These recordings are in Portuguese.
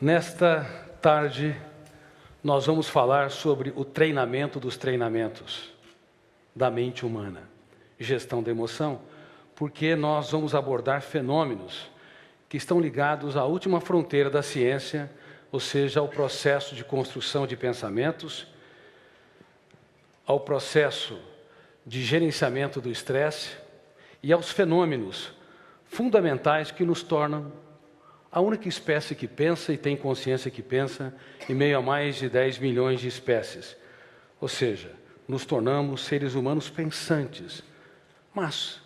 Nesta tarde, nós vamos falar sobre o treinamento dos treinamentos da mente humana, gestão da emoção, porque nós vamos abordar fenômenos que estão ligados à última fronteira da ciência, ou seja, ao processo de construção de pensamentos, ao processo de gerenciamento do estresse e aos fenômenos fundamentais que nos tornam a única espécie que pensa e tem consciência que pensa em meio a mais de 10 milhões de espécies. Ou seja, nos tornamos seres humanos pensantes. Mas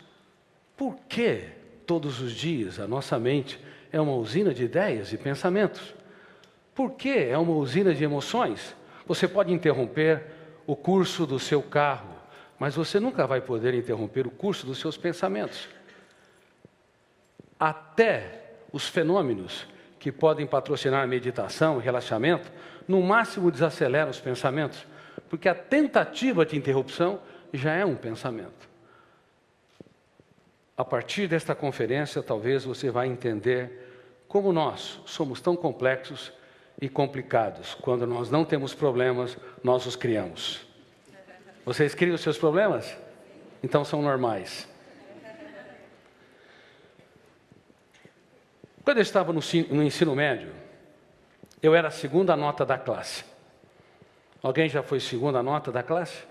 por que todos os dias a nossa mente é uma usina de ideias e pensamentos? Por que é uma usina de emoções? Você pode interromper o curso do seu carro, mas você nunca vai poder interromper o curso dos seus pensamentos. Até os fenômenos que podem patrocinar meditação e relaxamento, no máximo desaceleram os pensamentos, porque a tentativa de interrupção já é um pensamento. A partir desta conferência, talvez você vai entender como nós somos tão complexos e complicados. Quando nós não temos problemas, nós os criamos. Vocês criam os seus problemas? Então são normais. Quando eu estava no ensino médio, eu era a segunda nota da classe. Alguém já foi segunda nota da classe?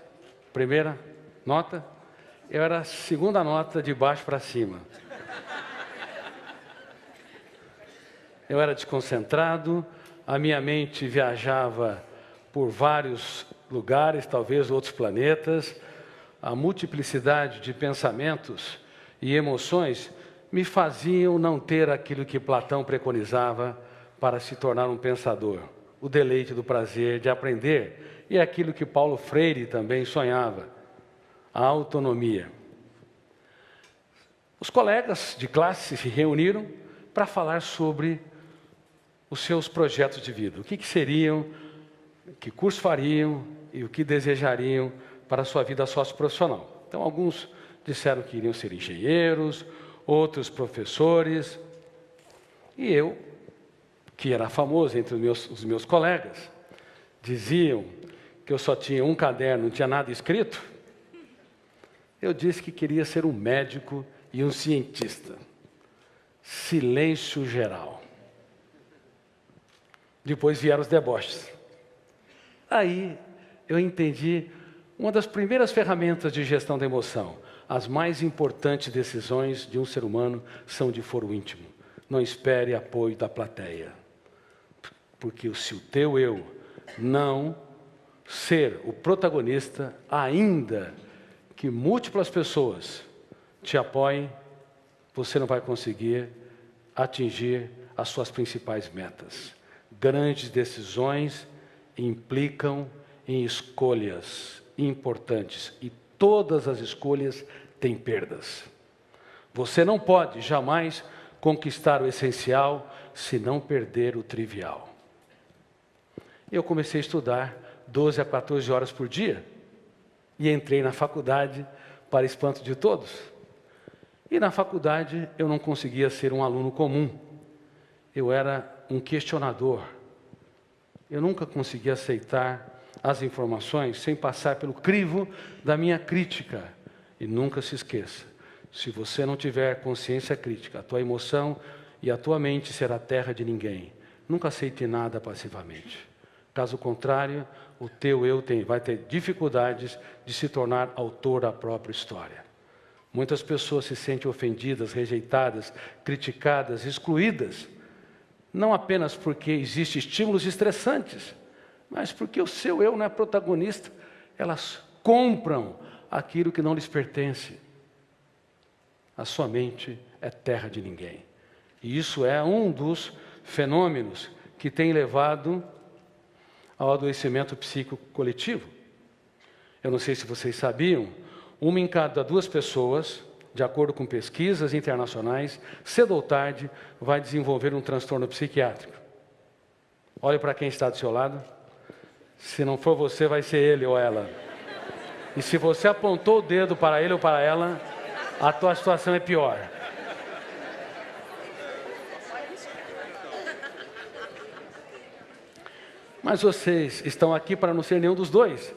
Primeira nota? Eu era a segunda nota de baixo para cima. Eu era desconcentrado, a minha mente viajava por vários lugares, talvez outros planetas. A multiplicidade de pensamentos e emoções me faziam não ter aquilo que Platão preconizava para se tornar um pensador. O deleite do prazer de aprender. E aquilo que Paulo Freire também sonhava. A autonomia. Os colegas de classe se reuniram para falar sobre os seus projetos de vida. O que seriam, que curso fariam e o que desejariam para a sua vida socioprofissional. Então, alguns disseram que iriam ser engenheiros, outros professores, e eu, que era famoso entre os meus colegas, diziam que eu só tinha um caderno, não tinha nada escrito. Eu disse que queria ser um médico e um cientista. Silêncio geral. Depois vieram os deboches. Aí eu entendi uma das primeiras ferramentas de gestão da emoção. As mais importantes decisões de um ser humano são de foro íntimo. Não espere apoio da plateia. Porque se o teu eu não ser o protagonista, ainda que múltiplas pessoas te apoiem, você não vai conseguir atingir as suas principais metas. Grandes decisões implicam em escolhas importantes e todas as escolhas têm perdas. Você não pode jamais conquistar o essencial se não perder o trivial. Eu comecei a estudar 12 a 14 horas por dia e entrei na faculdade para espanto de todos. E na faculdade eu não conseguia ser um aluno comum. Eu era um questionador. Eu nunca conseguia aceitar as informações sem passar pelo crivo da minha crítica. E nunca se esqueça, se você não tiver consciência crítica, a tua emoção e a tua mente será terra de ninguém. Nunca aceite nada passivamente. Caso contrário, o teu eu vai ter dificuldades de se tornar autor da própria história. Muitas pessoas se sentem ofendidas, rejeitadas, criticadas, excluídas, não apenas porque existem estímulos estressantes, mas porque o seu eu não é protagonista. Elas compram aquilo que não lhes pertence. A sua mente é terra de ninguém. E isso é um dos fenômenos que tem levado ao adoecimento psíquico coletivo. Eu não sei se vocês sabiam, uma em cada 2 pessoas, de acordo com pesquisas internacionais, cedo ou tarde vai desenvolver um transtorno psiquiátrico. Olhe para quem está do seu lado. Se não for você, vai ser ele ou ela. E se você apontou o dedo para ele ou para ela, a tua situação é pior. Mas vocês estão aqui para não ser nenhum dos dois,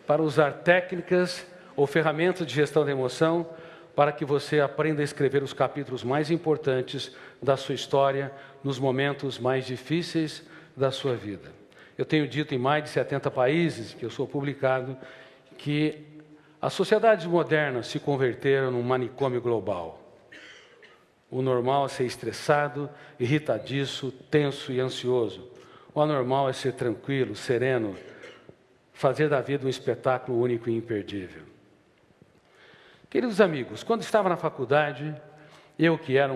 para usar técnicas ou ferramentas de gestão da emoção, para que você aprenda a escrever os capítulos mais importantes da sua história, nos momentos mais difíceis da sua vida. Eu tenho dito em mais de 70 países que eu sou publicado, que as sociedades modernas se converteram num manicômio global. O normal é ser estressado, irritadiço, tenso e ansioso. O anormal é ser tranquilo, sereno, fazer da vida um espetáculo único e imperdível. Queridos amigos, quando estava na faculdade, eu que era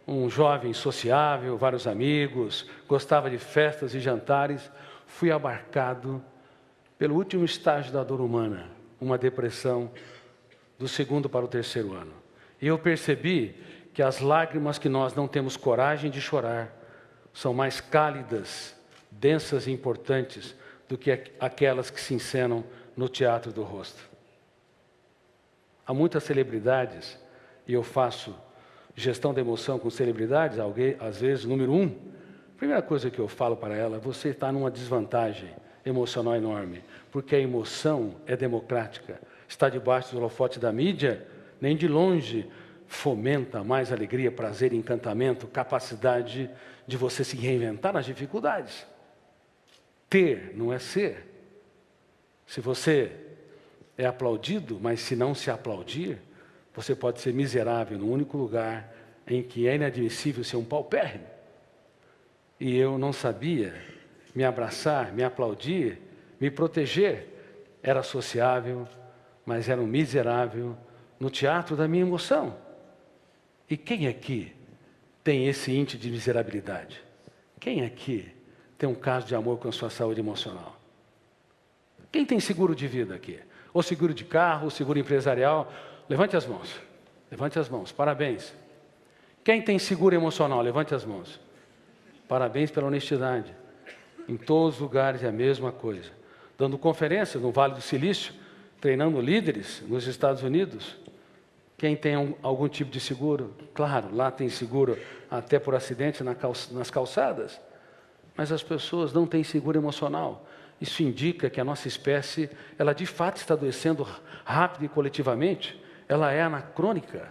um jovem sociável, vários amigos, gostava de festas e jantares, fui abarcado pelo último estágio da dor humana, uma depressão do 2º para o 3º ano. E eu percebi que as lágrimas que nós não temos coragem de chorar são mais cálidas, densas e importantes do que aquelas que se encenam no teatro do rosto. Há muitas celebridades, e eu faço gestão da emoção com celebridades, às vezes, número 1, a primeira coisa que eu falo para ela, você está numa desvantagem emocional enorme, porque a emoção é democrática, está debaixo do holofote da mídia, nem de longe fomenta mais alegria, prazer, encantamento, capacidade de você se reinventar nas dificuldades. Ter não é ser. Se você é aplaudido, mas se não se aplaudir, você pode ser miserável no único lugar em que é inadmissível ser um paupérrimo. E eu não sabia me abraçar, me aplaudir, me proteger. Era sociável, mas era um miserável no teatro da minha emoção. E quem aqui tem esse índice de miserabilidade? Quem aqui tem um caso de amor com a sua saúde emocional? Quem tem seguro de vida aqui? Ou seguro de carro, ou seguro empresarial? Levante as mãos. Levante as mãos. Parabéns. Quem tem seguro emocional? Levante as mãos. Parabéns pela honestidade. Em todos os lugares é a mesma coisa. Dando conferências no Vale do Silício, treinando líderes nos Estados Unidos. Quem tem algum tipo de seguro? Claro, lá tem seguro até por acidente nas calçadas. Mas as pessoas não têm seguro emocional. Isso indica que a nossa espécie, ela de fato está adoecendo rápido e coletivamente. Ela é anacrônica,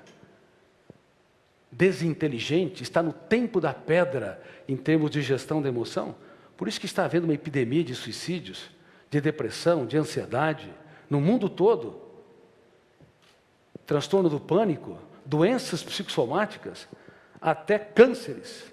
desinteligente, está no tempo da pedra em termos de gestão da emoção. Por isso que está havendo uma epidemia de suicídios, de depressão, de ansiedade, no mundo todo. Transtorno do pânico, doenças psicossomáticas, até cânceres.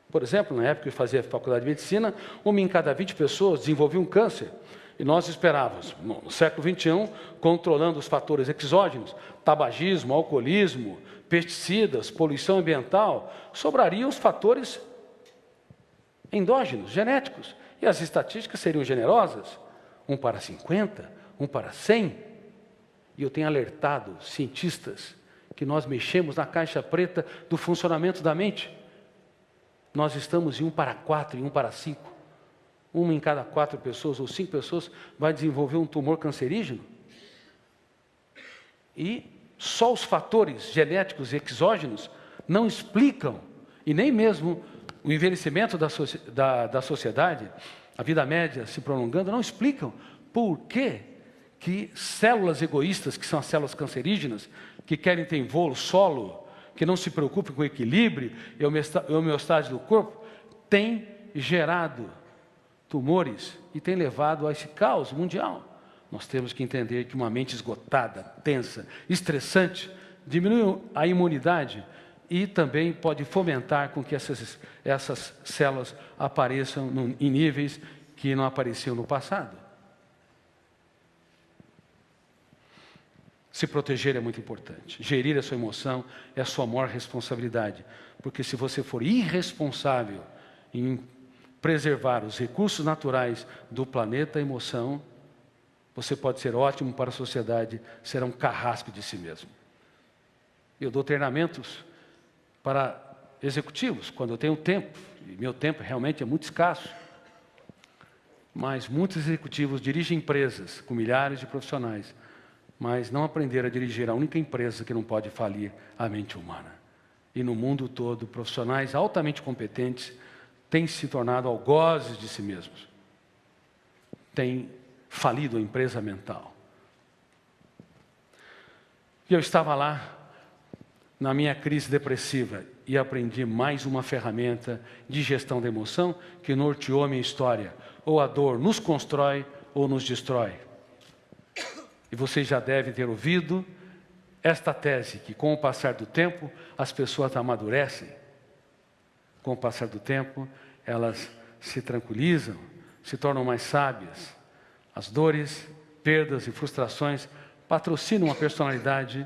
Por exemplo, na época que eu fazia faculdade de medicina, 1 em cada 20 pessoas desenvolvia um câncer. E nós esperávamos, no século XXI, controlando os fatores exógenos, tabagismo, alcoolismo, pesticidas, poluição ambiental, sobrariam os fatores endógenos, genéticos. E as estatísticas seriam generosas, 1 para 50, 1 para 100. E eu tenho alertado cientistas que nós mexemos na caixa preta do funcionamento da mente. Nós estamos em 1 para 4 e 1 para 5. 1 em cada 4 pessoas ou 5 pessoas vai desenvolver um tumor cancerígeno. E só os fatores genéticos e exógenos não explicam, e nem mesmo o envelhecimento da sociedade, a vida média se prolongando, não explicam por que células egoístas, que são as células cancerígenas, que querem ter voo solo, que não se preocupem com o equilíbrio e a homeostase do corpo, têm gerado tumores e têm levado a esse caos mundial. Nós temos que entender que uma mente esgotada, tensa, estressante, diminui a imunidade e também pode fomentar com que essas células apareçam em níveis que não apareciam no passado. Se proteger é muito importante. Gerir a sua emoção é a sua maior responsabilidade. Porque se você for irresponsável em preservar os recursos naturais do planeta emoção, você pode ser ótimo para a sociedade, será um carrasco de si mesmo. Eu dou treinamentos para executivos, quando eu tenho tempo, e meu tempo realmente é muito escasso. Mas muitos executivos dirigem empresas com milhares de profissionais, mas não aprenderam a dirigir a única empresa que não pode falir a mente humana. E no mundo todo, profissionais altamente competentes têm se tornado algozes de si mesmos. tem falido a empresa mental. E eu estava lá, na minha crise depressiva, e aprendi mais uma ferramenta de gestão da emoção que norteou a minha história. Ou a dor nos constrói ou nos destrói. E vocês já devem ter ouvido esta tese, que com o passar do tempo, as pessoas amadurecem. Com o passar do tempo, elas se tranquilizam, se tornam mais sábias. As dores, perdas e frustrações patrocinam uma personalidade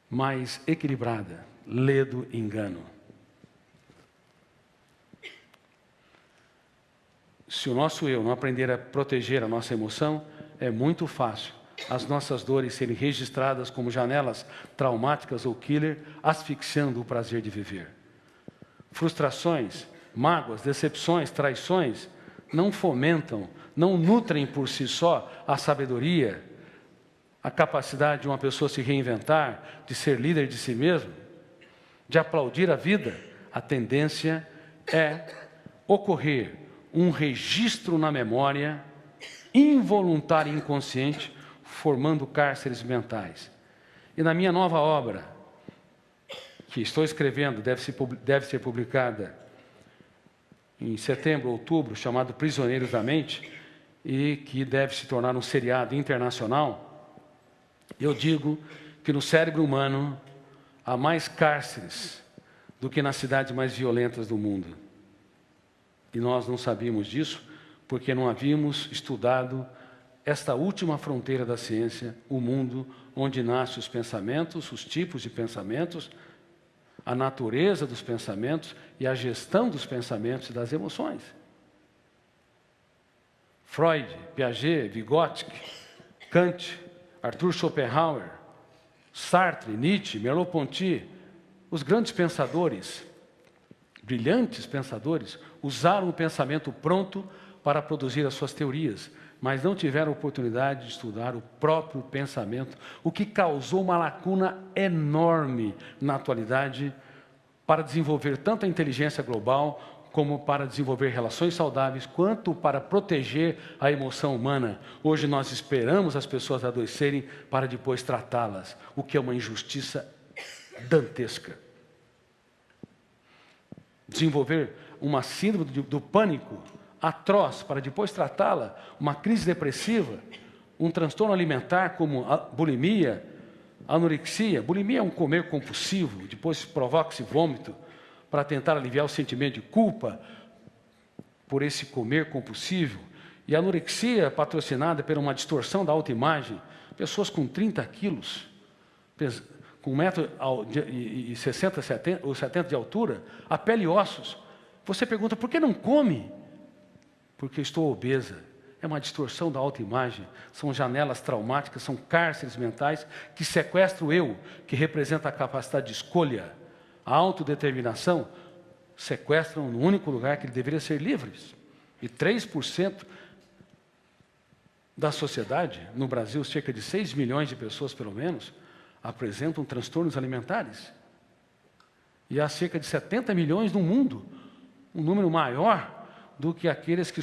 mais equilibrada. Ledo engano. Se o nosso eu não aprender a proteger a nossa emoção, é muito fácil as nossas dores serem registradas como janelas traumáticas ou killer, asfixiando o prazer de viver. Frustrações, mágoas, decepções, traições não fomentam, não nutrem por si só a sabedoria, a capacidade de uma pessoa se reinventar, de ser líder de si mesmo, de aplaudir a vida. A tendência é ocorrer um registro na memória, involuntário e inconsciente, formando cárceres mentais. E na minha nova obra, que estou escrevendo, deve ser publicada em setembro, outubro, chamado Prisioneiros da Mente, e que deve se tornar um seriado internacional, eu digo que no cérebro humano há mais cárceres do que nas cidades mais violentas do mundo. E nós não sabíamos disso porque não havíamos estudado esta última fronteira da ciência, o mundo onde nascem os pensamentos, os tipos de pensamentos, a natureza dos pensamentos e a gestão dos pensamentos e das emoções. Freud, Piaget, Vygotsky, Kant, Arthur Schopenhauer, Sartre, Nietzsche, Merleau-Ponty, os grandes pensadores, brilhantes pensadores, usaram o pensamento pronto para produzir as suas teorias, mas não tiveram oportunidade de estudar o próprio pensamento, o que causou uma lacuna enorme na atualidade para desenvolver tanto a inteligência global como para desenvolver relações saudáveis, quanto para proteger a emoção humana. Hoje nós esperamos as pessoas adoecerem para depois tratá-las, o que é uma injustiça dantesca. Desenvolver uma síndrome do pânico atroz para depois tratá-la, uma crise depressiva, um transtorno alimentar como a bulimia, anorexia. Bulimia é um comer compulsivo, depois provoca-se vômito, para tentar aliviar o sentimento de culpa por esse comer compulsivo. E a anorexia, patrocinada por uma distorção da autoimagem, pessoas com 30 quilos, com 1,60 m ou 70 de altura, a pele e ossos. Você pergunta, por que não come? Porque estou obesa. É uma distorção da autoimagem, são janelas traumáticas, são cárceres mentais que sequestram o eu, que representa a capacidade de escolha. A autodeterminação, sequestram no único lugar que ele deveria ser livre. E 3% da sociedade, no Brasil, cerca de 6 milhões de pessoas, pelo menos, apresentam transtornos alimentares. E há cerca de 70 milhões no mundo, um número maior do que aqueles que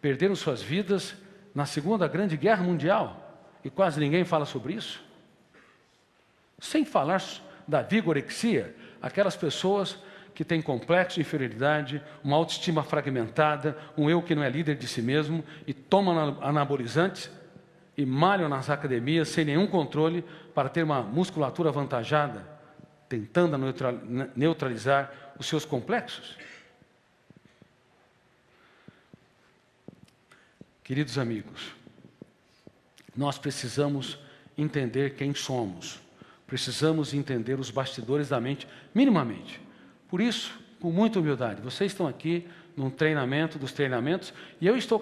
perderam suas vidas na Segunda Grande Guerra Mundial. E quase ninguém fala sobre isso. Sem falar da vigorexia, aquelas pessoas que têm complexo de inferioridade, uma autoestima fragmentada, um eu que não é líder de si mesmo, e tomam anabolizantes e malham nas academias sem nenhum controle para ter uma musculatura avantajada, tentando neutralizar os seus complexos. Queridos amigos, nós precisamos entender quem somos. Precisamos entender os bastidores da mente, minimamente. Por isso, com muita humildade, vocês estão aqui num treinamento dos treinamentos, e eu estou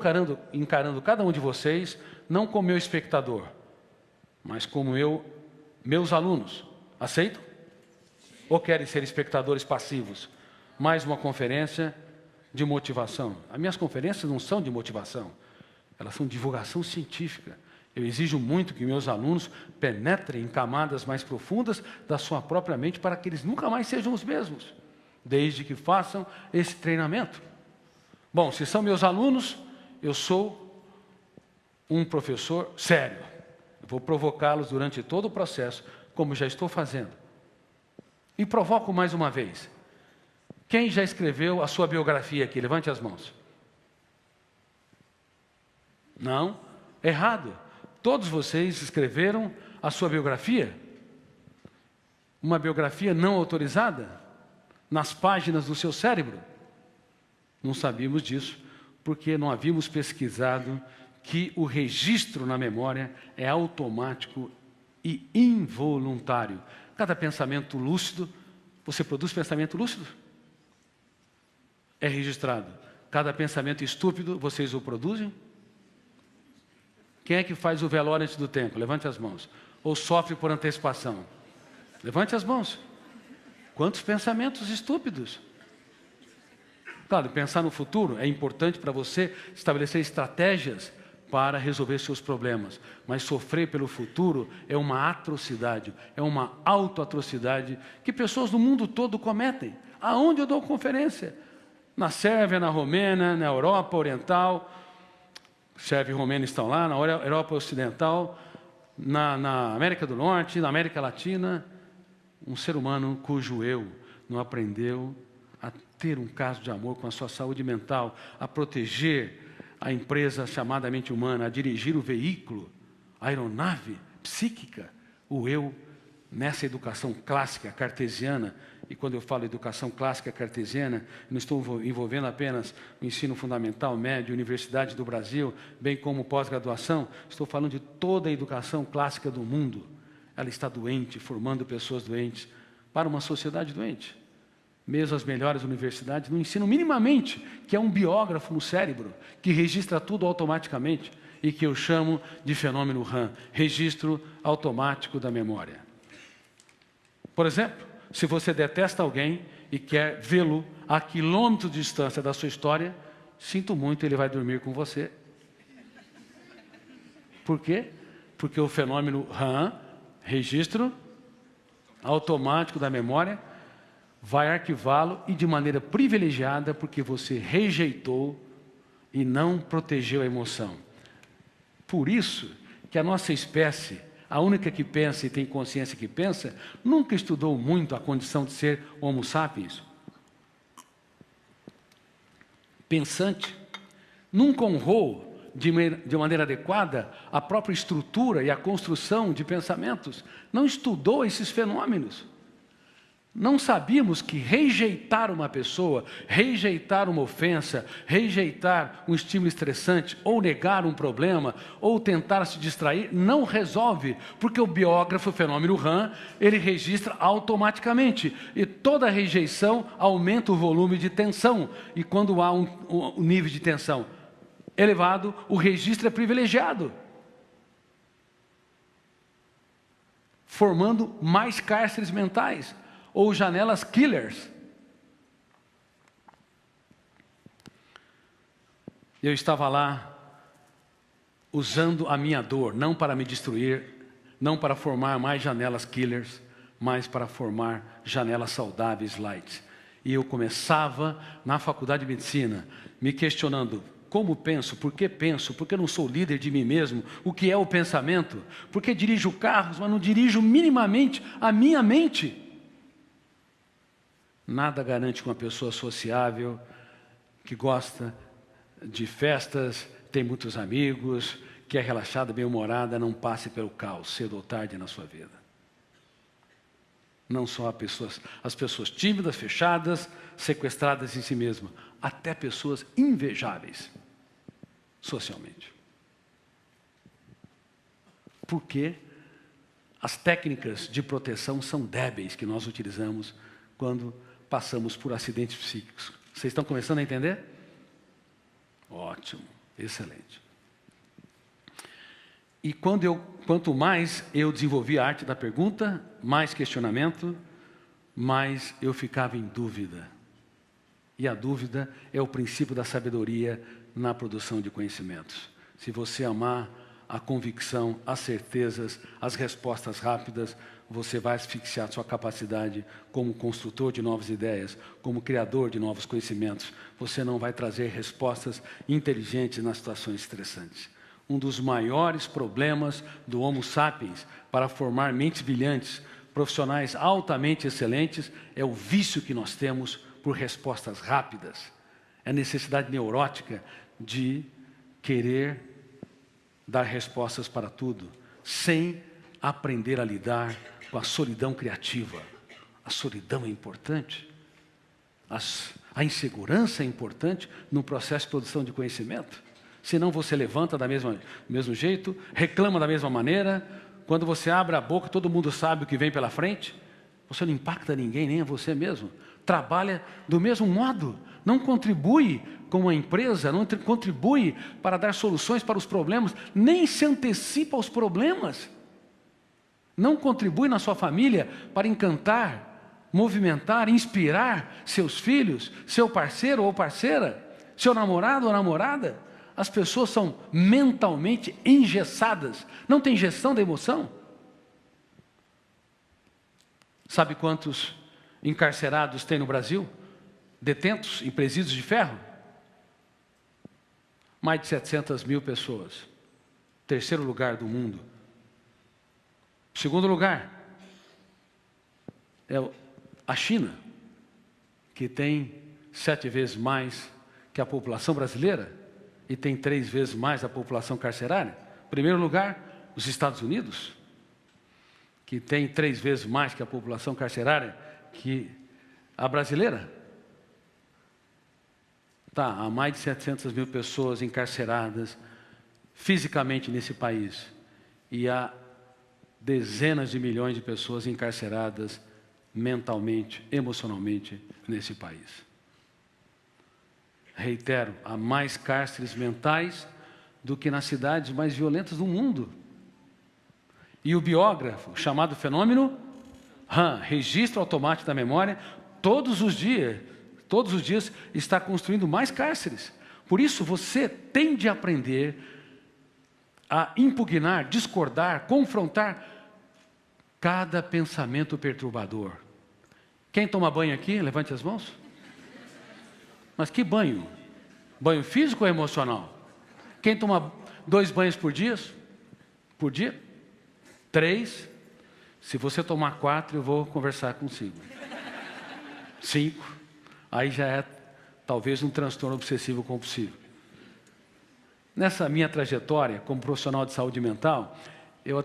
encarando cada um de vocês, não como meu espectador, mas como meus alunos. Aceitam? Ou querem ser espectadores passivos? Mais uma conferência de motivação. As minhas conferências não são de motivação, elas são de divulgação científica. Eu exijo muito que meus alunos penetrem em camadas mais profundas da sua própria mente para que eles nunca mais sejam os mesmos, desde que façam esse treinamento. Bom, se são meus alunos, eu sou um professor sério. Eu vou provocá-los durante todo o processo, como já estou fazendo. E provoco mais uma vez. Quem já escreveu a sua biografia aqui? Levante as mãos. Não? Errado. Todos vocês escreveram a sua biografia? Uma biografia não autorizada? Nas páginas do seu cérebro? Não sabíamos disso, porque não havíamos pesquisado que o registro na memória é automático e involuntário. Cada pensamento lúcido, você produz pensamento lúcido? É registrado. Cada pensamento estúpido, vocês o produzem? Quem é que faz o velório antes do tempo? Levante as mãos. Ou sofre por antecipação? Levante as mãos. Quantos pensamentos estúpidos? Claro, pensar no futuro é importante para você estabelecer estratégias para resolver seus problemas. Mas sofrer pelo futuro é uma atrocidade, é uma autoatrocidade que pessoas do mundo todo cometem. Aonde eu dou conferência? Na Sérvia, na Romênia, na Europa Oriental. Sérvia e Romênia estão lá, na Europa Ocidental, na América do Norte, na América Latina. Um ser humano cujo eu não aprendeu a ter um caso de amor com a sua saúde mental, a proteger a empresa chamada mente humana, a dirigir o veículo, a aeronave psíquica, o eu, nessa educação clássica cartesiana. E quando eu falo educação clássica cartesiana, não estou envolvendo apenas o ensino fundamental, médio, universidade do Brasil, bem como pós-graduação, estou falando de toda a educação clássica do mundo. Ela está doente, formando pessoas doentes para uma sociedade doente. Mesmo as melhores universidades não ensinam minimamente que é um biógrafo no cérebro, que registra tudo automaticamente e que eu chamo de fenômeno RAM, registro automático da memória. Por exemplo, se você detesta alguém e quer vê-lo a quilômetros de distância da sua história, sinto muito, ele vai dormir com você. Por quê? Porque o fenômeno RAM, registro automático da memória, vai arquivá-lo e de maneira privilegiada, porque você rejeitou e não protegeu a emoção. Por isso que a nossa espécie, a única que pensa e tem consciência que pensa, nunca estudou muito a condição de ser Homo sapiens. Pensante, nunca honrou de maneira adequada a própria estrutura e a construção de pensamentos, não estudou esses fenômenos. Não sabíamos que rejeitar uma pessoa, rejeitar uma ofensa, rejeitar um estímulo estressante, ou negar um problema, ou tentar se distrair, não resolve, porque o biógrafo, o fenômeno RAM, ele registra automaticamente. E toda rejeição aumenta o volume de tensão. E quando há um nível de tensão elevado, o registro é privilegiado, formando mais cárceres mentais, ou janelas killers. Eu estava lá usando a minha dor, não para me destruir, não para formar mais janelas killers, mas para formar janelas saudáveis, light. E eu começava na faculdade de medicina, me questionando: como penso? Por que não sou líder de mim mesmo? O que é o pensamento? Por que dirijo carros, mas não dirijo minimamente a minha mente? Nada garante que uma pessoa sociável, que gosta de festas, tem muitos amigos, que é relaxada, bem-humorada, não passe pelo caos, cedo ou tarde na sua vida. Não só as pessoas tímidas, fechadas, sequestradas em si mesmas, até pessoas invejáveis socialmente. Porque as técnicas de proteção são débeis que nós utilizamos quando passamos por acidentes psíquicos. Vocês estão começando a entender? Ótimo, excelente. E quanto mais eu desenvolvi a arte da pergunta, mais questionamento, mais eu ficava em dúvida. E a dúvida é o princípio da sabedoria na produção de conhecimentos. Se você amar a convicção, as certezas, as respostas rápidas, você vai asfixiar sua capacidade como construtor de novas ideias, como criador de novos conhecimentos. Você não vai trazer respostas inteligentes nas situações estressantes. Um dos maiores problemas do Homo sapiens para formar mentes brilhantes, profissionais altamente excelentes, é o vício que nós temos por respostas rápidas. É a necessidade neurótica de querer dar respostas para tudo, sem aprender a lidar com a solidão criativa. A solidão é importante. A insegurança é importante no processo de produção de conhecimento. Senão você levanta do mesmo jeito, reclama da mesma maneira. Quando você abre a boca, todo mundo sabe o que vem pela frente. Você não impacta ninguém, nem a você mesmo. Trabalha do mesmo modo. Não contribui como uma empresa, não contribui para dar soluções para os problemas, nem se antecipa aos problemas. Não contribui na sua família para encantar, movimentar, inspirar seus filhos, seu parceiro ou parceira, seu namorado ou namorada. As pessoas são mentalmente engessadas, não tem gestão da emoção. Sabe quantos encarcerados tem no Brasil? Detentos em presídios de ferro? Mais de 700 mil pessoas. Terceiro lugar do mundo. Segundo lugar é a China, que tem 7 vezes mais que a população brasileira e tem 3 vezes mais a população carcerária. Primeiro lugar, os Estados Unidos, que tem 3 vezes mais que a população carcerária que a brasileira. Há mais de 700 mil pessoas encarceradas fisicamente nesse país. E há dezenas de milhões de pessoas encarceradas mentalmente, emocionalmente nesse país. Reitero, há mais cárceres mentais do que nas cidades mais violentas do mundo. E o biógrafo, chamado fenômeno registro automático da memória, todos os dias está construindo mais cárceres. Por isso você tem de aprender a impugnar, discordar, confrontar cada pensamento perturbador. Quem toma banho aqui, levante as mãos. Mas que banho? Banho físico ou emocional? Quem toma 2 banhos por dia? 3? Se você tomar 4, eu vou conversar consigo. 5? Aí já é talvez um transtorno obsessivo compulsivo. Nessa minha trajetória como profissional de saúde mental, eu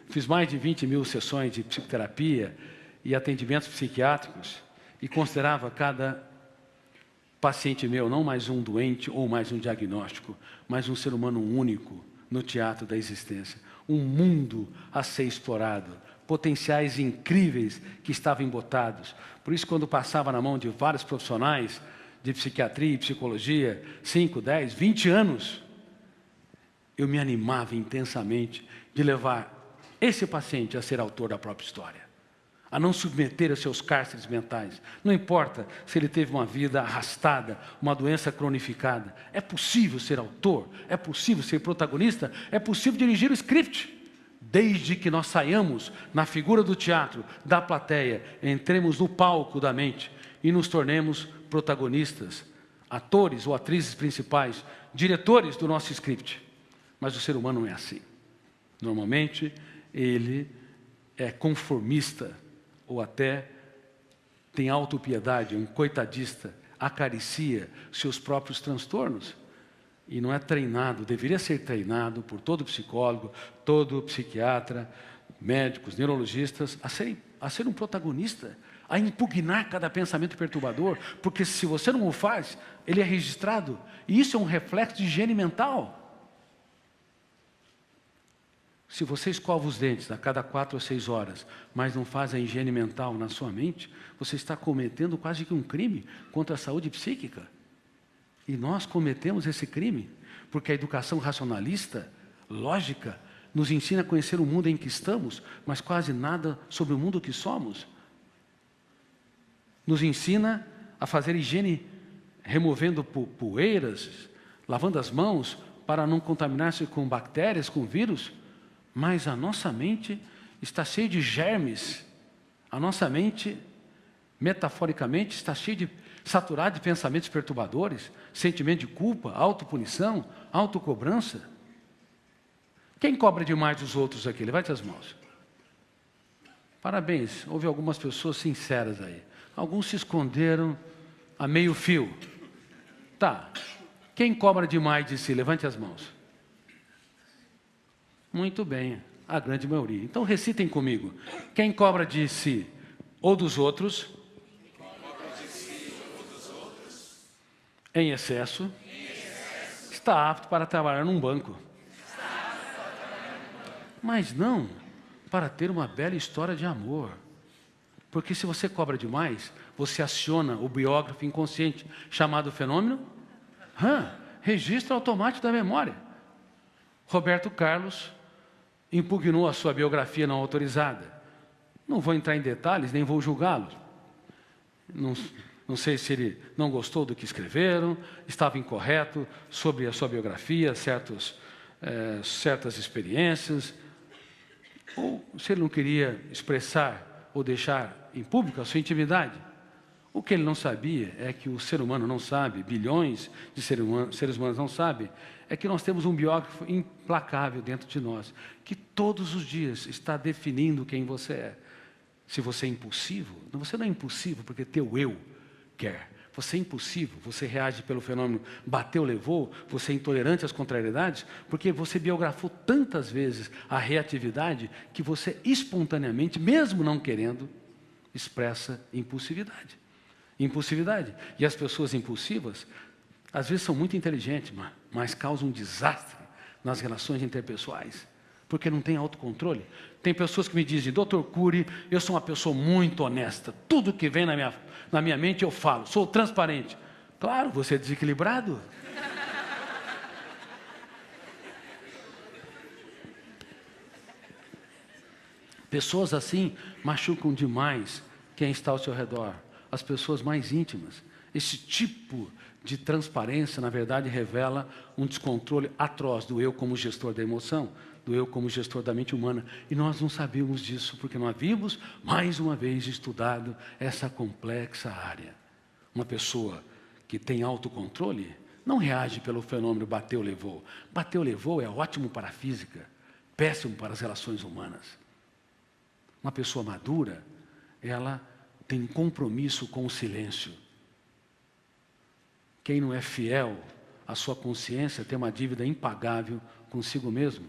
fiz mais de 20 mil sessões de psicoterapia e atendimentos psiquiátricos e considerava cada paciente meu não mais um doente ou mais um diagnóstico, mas um ser humano único no teatro da existência. Um mundo a ser explorado, potenciais incríveis que estavam embotados. Por isso, quando passava na mão de vários profissionais de psiquiatria e psicologia, 5, 10, 20 anos, eu me animava intensamente de levar esse paciente a ser autor da própria história, a não submeter a seus cárceres mentais. Não importa se ele teve uma vida arrastada, uma doença cronificada. É possível ser autor, é possível ser protagonista, é possível dirigir o script. Desde que nós saiamos na figura do teatro, da plateia, entremos no palco da mente e nos tornemos protagonistas, atores ou atrizes principais, diretores do nosso script. Mas o ser humano não é assim. Normalmente, ele é conformista, ou até tem autopiedade, um coitadista, acaricia seus próprios transtornos. E não é treinado, deveria ser treinado por todo psicólogo, todo psiquiatra, médicos, neurologistas, a ser um protagonista, a impugnar cada pensamento perturbador, porque se você não o faz, ele é registrado. E isso é um reflexo de higiene mental. Se você escova os dentes a cada 4 ou 6 horas, mas não faz a higiene mental na sua mente, você está cometendo quase que um crime contra a saúde psíquica. E nós cometemos esse crime, porque a educação racionalista, lógica, nos ensina a conhecer o mundo em que estamos, mas quase nada sobre o mundo que somos. Nos ensina a fazer higiene, removendo poeiras, lavando as mãos, para não contaminar-se com bactérias, com vírus. Mas a nossa mente está cheia de germes. A nossa mente, metaforicamente, está saturada de pensamentos perturbadores, sentimento de culpa, autopunição, autocobrança. Quem cobra demais dos outros aqui? Levante as mãos. Parabéns, houve algumas pessoas sinceras aí. Alguns se esconderam a meio fio. Tá. Quem cobra demais de si? Levante as mãos. Muito bem, a grande maioria. Então recitem comigo. Quem cobra de si ou dos outros, em excesso, está apto para trabalhar num banco. Mas não para ter uma bela história de amor. Porque se você cobra demais, você aciona o biógrafo inconsciente, chamado fenômeno registro automático da memória. Roberto Carlos impugnou a sua biografia não autorizada. Não vou entrar em detalhes, nem vou julgá-lo. Não sei se ele não gostou do que escreveram, estava incorreto sobre a sua biografia, certas experiências, ou se ele não queria expressar ou deixar em público a sua intimidade. O que ele não sabia é que o ser humano não sabe, bilhões de seres humanos não sabem, é que nós temos um biógrafo implacável dentro de nós, que todos os dias está definindo quem você é. Se você é impulsivo, você não é impulsivo porque teu eu quer. Você é impulsivo, você reage pelo fenômeno bateu, levou, você é intolerante às contrariedades, porque você biografou tantas vezes a reatividade que você espontaneamente, mesmo não querendo, expressa impulsividade. Impulsividade. E as pessoas impulsivas, às vezes são muito inteligentes, mas causam um desastre nas relações interpessoais, porque não tem autocontrole. Tem pessoas que me dizem, Dr. Cury, eu sou uma pessoa muito honesta, tudo que vem na minha mente eu falo, sou transparente. Claro, você é desequilibrado. Pessoas assim machucam demais quem está ao seu redor, as pessoas mais íntimas. Esse tipo de transparência, na verdade, revela um descontrole atroz do eu como gestor da emoção, do eu como gestor da mente humana. E nós não sabíamos disso, porque não havíamos, mais uma vez, estudado essa complexa área. Uma pessoa que tem autocontrole não reage pelo fenômeno bateu, levou. Bateu, levou é ótimo para a física, péssimo para as relações humanas. Uma pessoa madura, ela tem compromisso com o silêncio. Quem não é fiel à sua consciência tem uma dívida impagável consigo mesmo.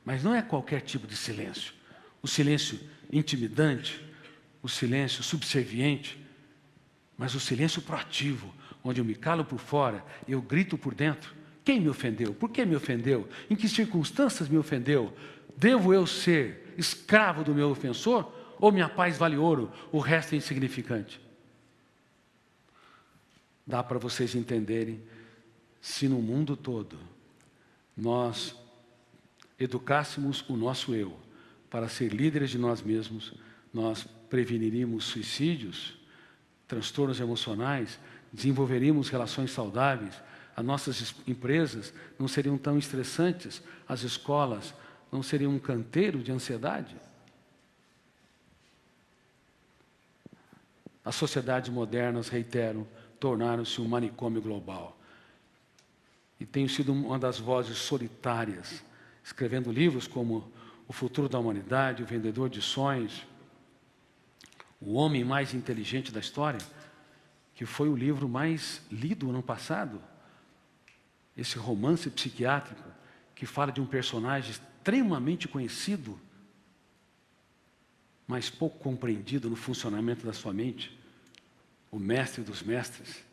Mas não é qualquer tipo de silêncio. O silêncio intimidante, o silêncio subserviente, mas o silêncio proativo, onde eu me calo por fora, eu grito por dentro. Quem me ofendeu? Por que me ofendeu? Em que circunstâncias me ofendeu? Devo eu ser escravo do meu ofensor? Ou minha paz vale ouro, o resto é insignificante? Dá para vocês entenderem, se no mundo todo nós educássemos o nosso eu para ser líderes de nós mesmos, nós preveniríamos suicídios, transtornos emocionais, desenvolveríamos relações saudáveis, as nossas empresas não seriam tão estressantes, as escolas não seriam um canteiro de ansiedade. As sociedades modernas, reitero, tornaram-se um manicômio global. E tenho sido uma das vozes solitárias, escrevendo livros como O Futuro da Humanidade, O Vendedor de Sonhos, O Homem Mais Inteligente da História, que foi o livro mais lido ano passado. Esse romance psiquiátrico que fala de um personagem extremamente conhecido, mas pouco compreendido no funcionamento da sua mente, o mestre dos mestres.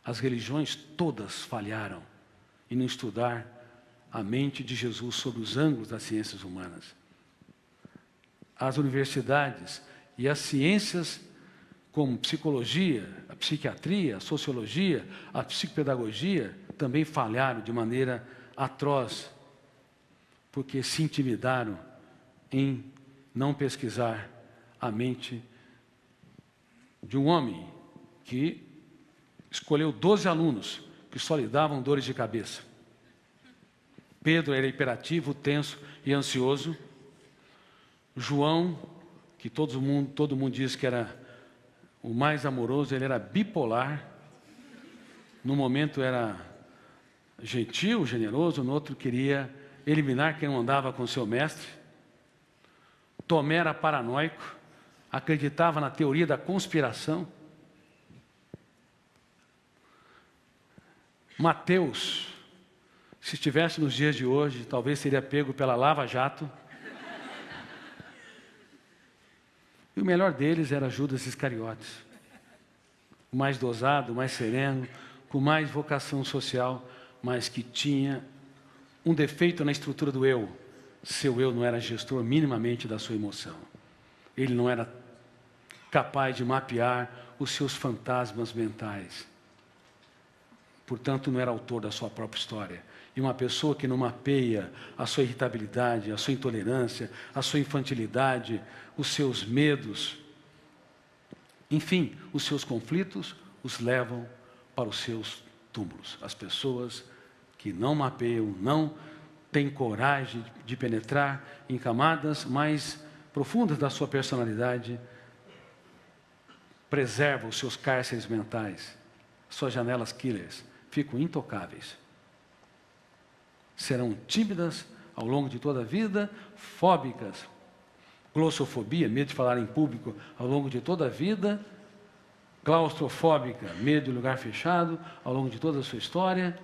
As religiões todas falharam em não estudar a mente de Jesus sobre os ângulos das ciências humanas. As universidades e as ciências como psicologia, a psiquiatria, a sociologia, a psicopedagogia, também falharam de maneira atroz, porque se intimidaram em não pesquisar a mente de um homem que escolheu 12 alunos que só lhe davam dores de cabeça. Pedro era hiperativo, tenso e ansioso. João, que todo mundo diz que era o mais amoroso, ele era bipolar. No momento era gentil, generoso, no outro queria eliminar quem não andava com seu mestre. Tomé era paranoico, acreditava na teoria da conspiração. Mateus, se estivesse nos dias de hoje, talvez seria pego pela Lava Jato. E o melhor deles era Judas Iscariotes, o mais dosado, o mais sereno, com mais vocação social, mas que tinha um defeito na estrutura do eu. Seu eu não era gestor minimamente da sua emoção. Ele não era capaz de mapear os seus fantasmas mentais. Portanto, não era autor da sua própria história. E uma pessoa que não mapeia a sua irritabilidade, a sua intolerância, a sua infantilidade, os seus medos, enfim, os seus conflitos, os levam para os seus túmulos. As pessoas que não mapeiam, não têm coragem de penetrar em camadas mais profundas da sua personalidade, preservam os seus cárceres mentais, suas janelas killers, ficam intocáveis. Serão tímidas ao longo de toda a vida, fóbicas, glossofobia, medo de falar em público ao longo de toda a vida, claustrofóbica, medo de lugar fechado ao longo de toda a sua história,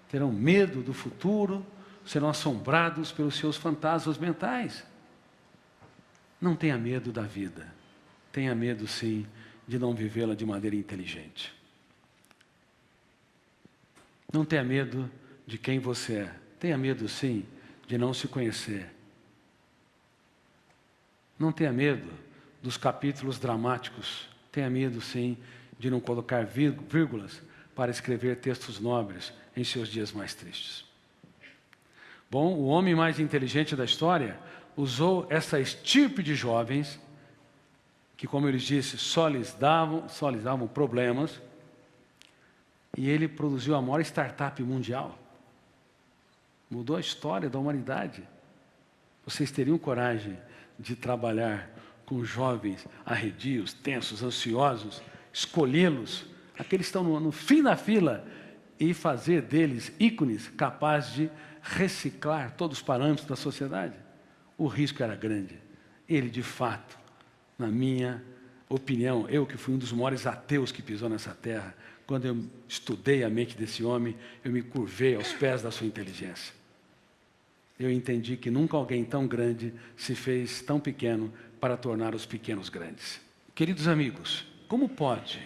terão medo do futuro, serão assombrados pelos seus fantasmas mentais. Não tenha medo da vida, tenha medo sim de não vivê-la de maneira inteligente. Não tenha medo de quem você é. Tenha medo, sim, de não se conhecer. Não tenha medo dos capítulos dramáticos. Tenha medo, sim, de não colocar vírgulas para escrever textos nobres em seus dias mais tristes. Bom, o homem mais inteligente da história usou essa estirpe de jovens que, como eu lhes disse, só lhes davam problemas. E ele produziu a maior startup mundial. Mudou a história da humanidade. Vocês teriam coragem de trabalhar com jovens arredios, tensos, ansiosos, escolhê-los, aqueles que estão no fim da fila, e fazer deles ícones capazes de reciclar todos os parâmetros da sociedade? O risco era grande. Ele, de fato, na minha opinião, eu que fui um dos maiores ateus que pisou nessa terra, quando eu estudei a mente desse homem, eu me curvei aos pés da sua inteligência. Eu entendi que nunca alguém tão grande se fez tão pequeno para tornar os pequenos grandes. Queridos amigos, como pode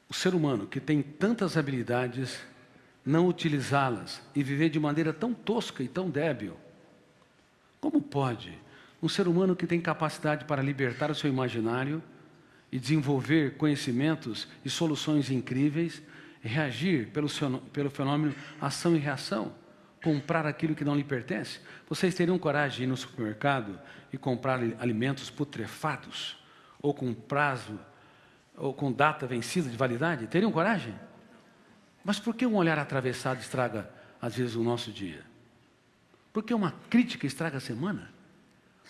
o ser humano que tem tantas habilidades não utilizá-las e viver de maneira tão tosca e tão débil? Como pode um ser humano que tem capacidade para libertar o seu imaginário e desenvolver conhecimentos e soluções incríveis, reagir pelo fenômeno ação e reação, comprar aquilo que não lhe pertence? Vocês teriam coragem de ir no supermercado e comprar alimentos putrefatos, ou com prazo, ou com data vencida de validade? Teriam coragem? Mas por que um olhar atravessado estraga, às vezes, o nosso dia? Por que uma crítica estraga a semana?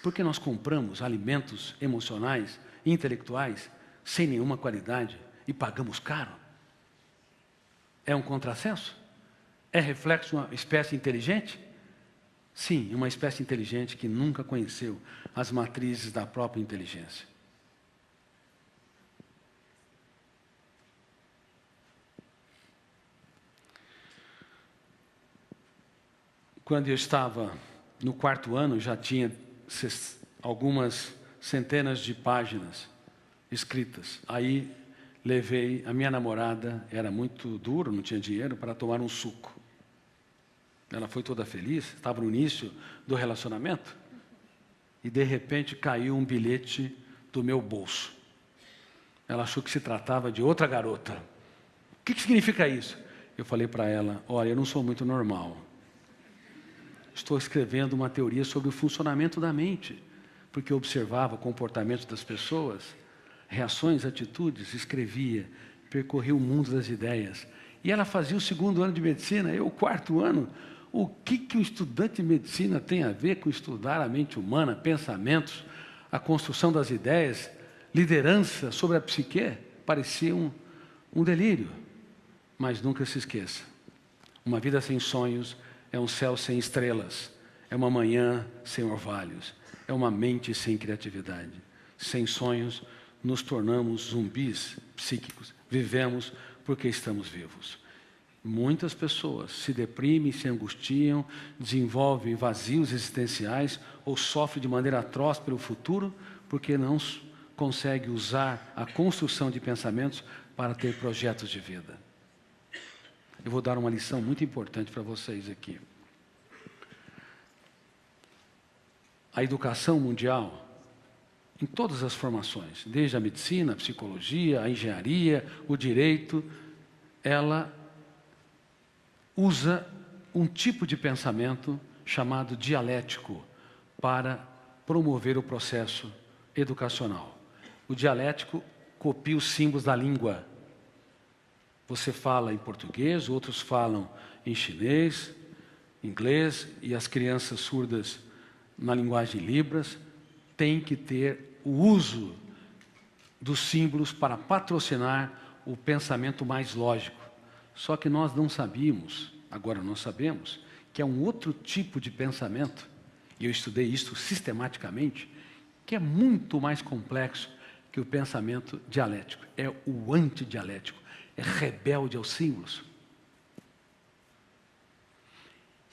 Por que nós compramos alimentos emocionais, intelectuais, sem nenhuma qualidade e pagamos caro? É um contrassenso? É reflexo de uma espécie inteligente? Sim, uma espécie inteligente que nunca conheceu as matrizes da própria inteligência. Quando eu estava no 4º ano, já tinha algumas centenas de páginas escritas. Aí levei a minha namorada, era muito duro, não tinha dinheiro, para tomar um suco. Ela foi toda feliz, estava no início do relacionamento, e de repente caiu um bilhete do meu bolso. Ela achou que se tratava de outra garota. O que significa isso? Eu falei para ela: olha, eu não sou muito normal. Estou escrevendo uma teoria sobre o funcionamento da mente, porque eu observava o comportamento das pessoas, reações, atitudes, escrevia, percorria o mundo das ideias. E ela fazia o 2º ano de medicina, eu o 4º ano. O que um estudante de medicina tem a ver com estudar a mente humana, pensamentos, a construção das ideias, liderança sobre a psique? Parecia um delírio. Mas nunca se esqueça, uma vida sem sonhos é um céu sem estrelas, é uma manhã sem orvalhos, é uma mente sem criatividade. Sem sonhos, nos tornamos zumbis psíquicos. Vivemos porque estamos vivos. Muitas pessoas se deprimem, se angustiam, desenvolvem vazios existenciais ou sofrem de maneira atroz pelo futuro porque não conseguem usar a construção de pensamentos para ter projetos de vida. Eu vou dar uma lição muito importante para vocês aqui. A educação mundial, em todas as formações, desde a medicina, a psicologia, a engenharia, o direito, ela usa um tipo de pensamento chamado dialético para promover o processo educacional. O dialético copia os símbolos da língua. Você fala em português, outros falam em chinês, inglês, e as crianças surdas na linguagem Libras têm que ter o uso dos símbolos para patrocinar o pensamento mais lógico. Só que nós não sabíamos, agora nós sabemos, que é um outro tipo de pensamento, e eu estudei isso sistematicamente, que é muito mais complexo que o pensamento dialético. É o antidialético, é rebelde aos símbolos.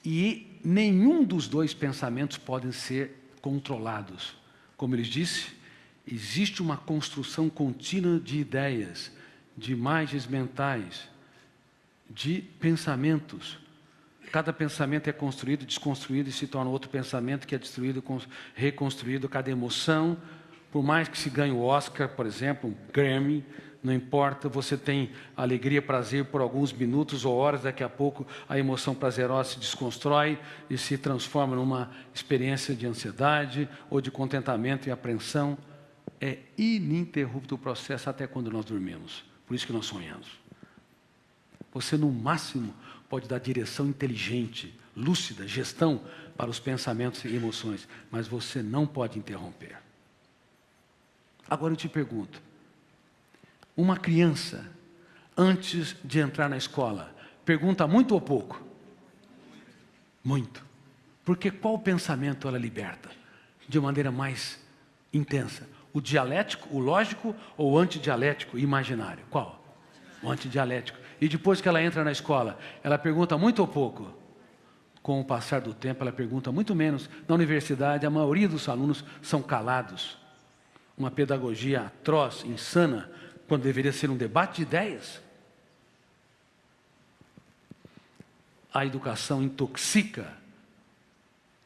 E nenhum dos dois pensamentos podem ser controlados. Como ele disse, existe uma construção contínua de ideias, de imagens mentais, de pensamentos. Cada pensamento é construído, desconstruído e se torna outro pensamento que é destruído, reconstruído. Cada emoção, por mais que se ganhe o Oscar, por exemplo, um Grammy, não importa, você tem alegria, prazer por alguns minutos ou horas, daqui a pouco a emoção prazerosa se desconstrói e se transforma numa experiência de ansiedade ou de contentamento e apreensão. É ininterrupto o processo até quando nós dormimos. Por isso que nós sonhamos. Você, no máximo, pode dar direção inteligente, lúcida, gestão para os pensamentos e emoções, mas você não pode interromper. Agora eu te pergunto, uma criança, antes de entrar na escola, pergunta muito ou pouco? Muito. Porque qual pensamento ela liberta de maneira mais intensa? O dialético, o lógico ou o antidialético, imaginário? Qual? O antidialético. E depois que ela entra na escola, ela pergunta muito ou pouco? Com o passar do tempo, ela pergunta muito menos. Na universidade, a maioria dos alunos são calados. Uma pedagogia atroz, insana, quando deveria ser um debate de ideias. A educação intoxica,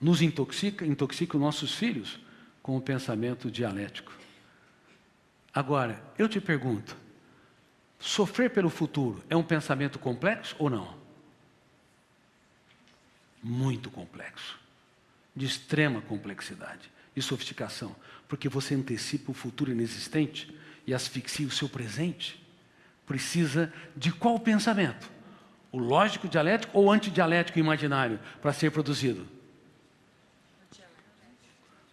nos intoxica, intoxica os nossos filhos com o pensamento dialético. Agora, eu te pergunto, sofrer pelo futuro é um pensamento complexo ou não? Muito complexo, de extrema complexidade e sofisticação, porque você antecipa o futuro inexistente e asfixia o seu presente. Precisa de qual pensamento? O lógico dialético ou o antidialético imaginário para ser produzido?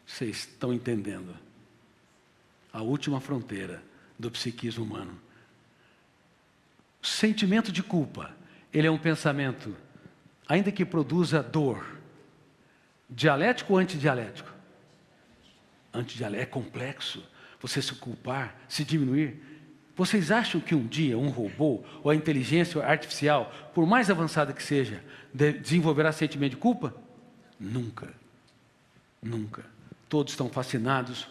Vocês estão entendendo? A última fronteira do psiquismo humano. O sentimento de culpa, ele é um pensamento, ainda que produza dor, dialético ou antidialético? Antidialético é complexo. Você se culpar, se diminuir. Vocês acham que um dia um robô ou a inteligência artificial, por mais avançada que seja, desenvolverá sentimento de culpa? Nunca. Nunca. Todos estão fascinados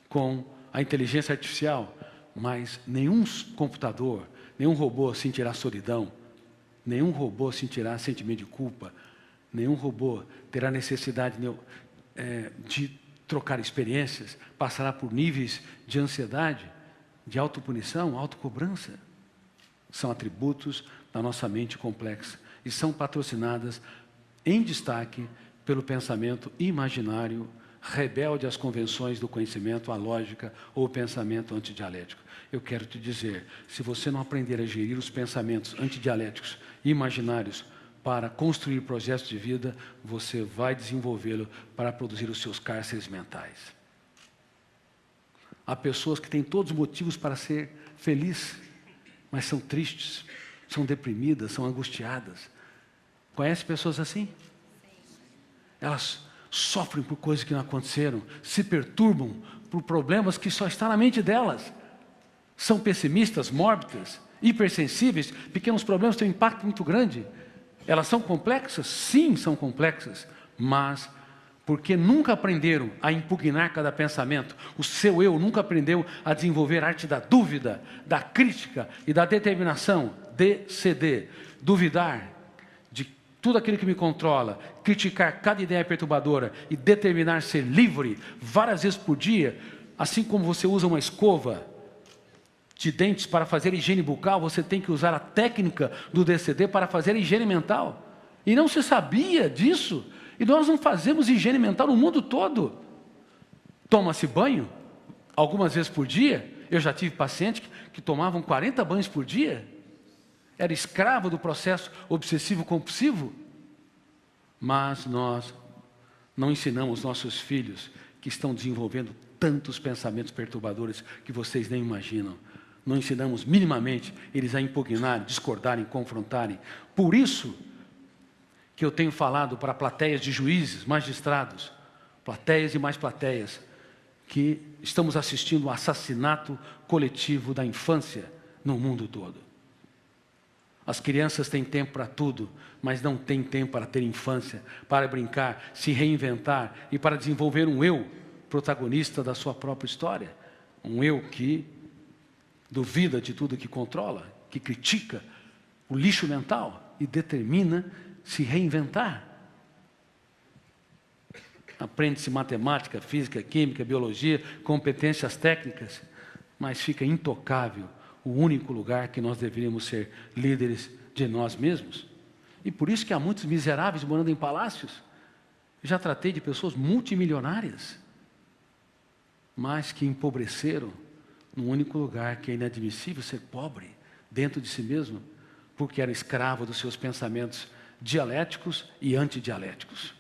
com a inteligência artificial, mas nenhum computador, nenhum robô sentirá solidão, nenhum robô sentirá sentimento de culpa, nenhum robô terá necessidade de trocar experiências, passará por níveis de ansiedade, de autopunição, autocobrança. São atributos da nossa mente complexa e são patrocinadas em destaque pelo pensamento imaginário, rebelde às convenções do conhecimento, à lógica ou o pensamento antidialético. Eu quero te dizer, se você não aprender a gerir os pensamentos antidialéticos e imaginários para construir projetos de vida, você vai desenvolvê-lo para produzir os seus cárceres mentais. Há pessoas que têm todos os motivos para ser felizes, mas são tristes, são deprimidas, são angustiadas. Conhece pessoas assim? Elas sofrem por coisas que não aconteceram, se perturbam por problemas que só estão na mente delas. São pessimistas, mórbidas, hipersensíveis, pequenos problemas têm um impacto muito grande. Elas são complexas? Sim, são complexas, mas porque nunca aprenderam a impugnar cada pensamento, o seu eu nunca aprendeu a desenvolver a arte da dúvida, da crítica e da determinação, DCD, duvidar de tudo aquilo que me controla, criticar cada ideia perturbadora e determinar ser livre várias vezes por dia, assim como você usa uma escova de dentes para fazer higiene bucal, você tem que usar a técnica do DCD para fazer a higiene mental. E não se sabia disso. E nós não fazemos higiene mental no mundo todo. Toma-se banho algumas vezes por dia. Eu já tive pacientes que tomavam 40 banhos por dia. Era escravo do processo obsessivo-compulsivo. Mas nós não ensinamos nossos filhos que estão desenvolvendo tantos pensamentos perturbadores que vocês nem imaginam. Não ensinamos minimamente eles a impugnarem, discordarem, confrontarem. Por isso que eu tenho falado para plateias de juízes, magistrados, plateias e mais plateias, que estamos assistindo um assassinato coletivo da infância no mundo todo. As crianças têm tempo para tudo, mas não têm tempo para ter infância, para brincar, se reinventar e para desenvolver um eu protagonista da sua própria história. Um eu que duvida de tudo que controla, que critica o lixo mental e determina se reinventar. Aprende-se matemática, física, química, biologia, competências técnicas, mas fica intocável o único lugar que nós deveríamos ser líderes de nós mesmos. E por isso que há muitos miseráveis morando em palácios. Já tratei de pessoas multimilionárias, mas que empobreceram num único lugar que é inadmissível ser pobre dentro de si mesmo, porque era escravo dos seus pensamentos dialéticos e antidialéticos.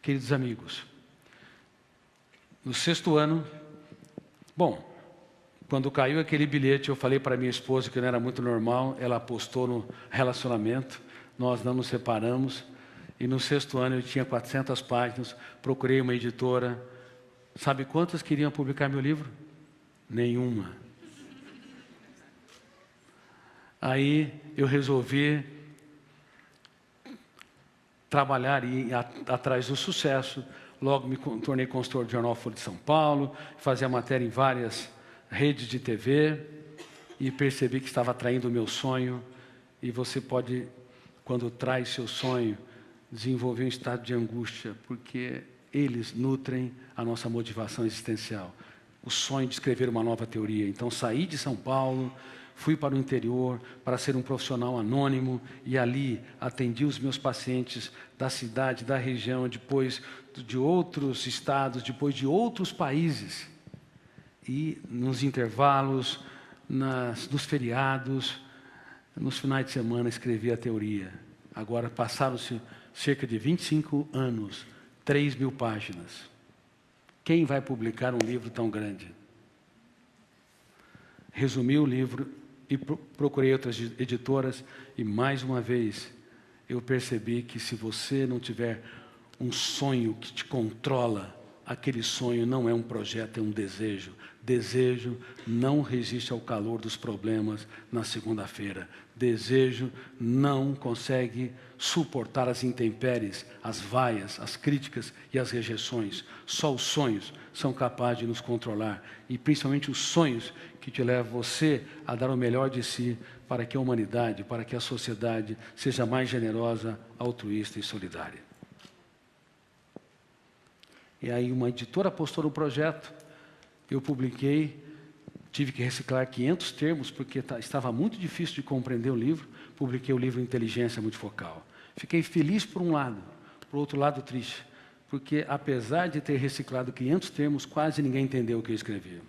Queridos amigos, no 6º ano, quando caiu aquele bilhete, eu falei para minha esposa que não era muito normal, ela apostou no relacionamento, nós não nos separamos, e no 6º ano eu tinha 400 páginas, procurei uma editora. Sabe quantas queriam publicar meu livro? Nenhuma. Aí eu resolvi trabalhar e ir atrás do sucesso. Logo me tornei consultor do jornal Folha de São Paulo, fazia matéria em várias redes de TV e percebi que estava atraindo o meu sonho. E você pode, quando traz seu sonho, desenvolver um estado de angústia, porque eles nutrem a nossa motivação existencial. O sonho de escrever uma nova teoria. Então saí de São Paulo, fui para o interior para ser um profissional anônimo e ali atendi os meus pacientes da cidade, da região, depois de outros estados, depois de outros países. E nos intervalos, nos feriados, nos finais de semana escrevi a teoria. Agora passaram-se cerca de 25 anos, 3.000 páginas. Quem vai publicar um livro tão grande? Resumi o livro e procurei outras editoras e mais uma vez eu percebi que se você não tiver um sonho que te controla, aquele sonho não é um projeto, é um desejo. Desejo não resiste ao calor dos problemas na segunda-feira. Desejo não consegue suportar as intempéries, as vaias, as críticas e as rejeições. Só os sonhos são capazes de nos controlar. E principalmente os sonhos que te levam você a dar o melhor de si para que a humanidade, para que a sociedade seja mais generosa, altruísta e solidária. E aí uma editora apostou no projeto, eu publiquei, tive que reciclar 500 termos, porque estava muito difícil de compreender o livro, publiquei o livro Inteligência Multifocal. Fiquei feliz por um lado, por outro lado triste, porque apesar de ter reciclado 500 termos, quase ninguém entendeu o que eu escrevia.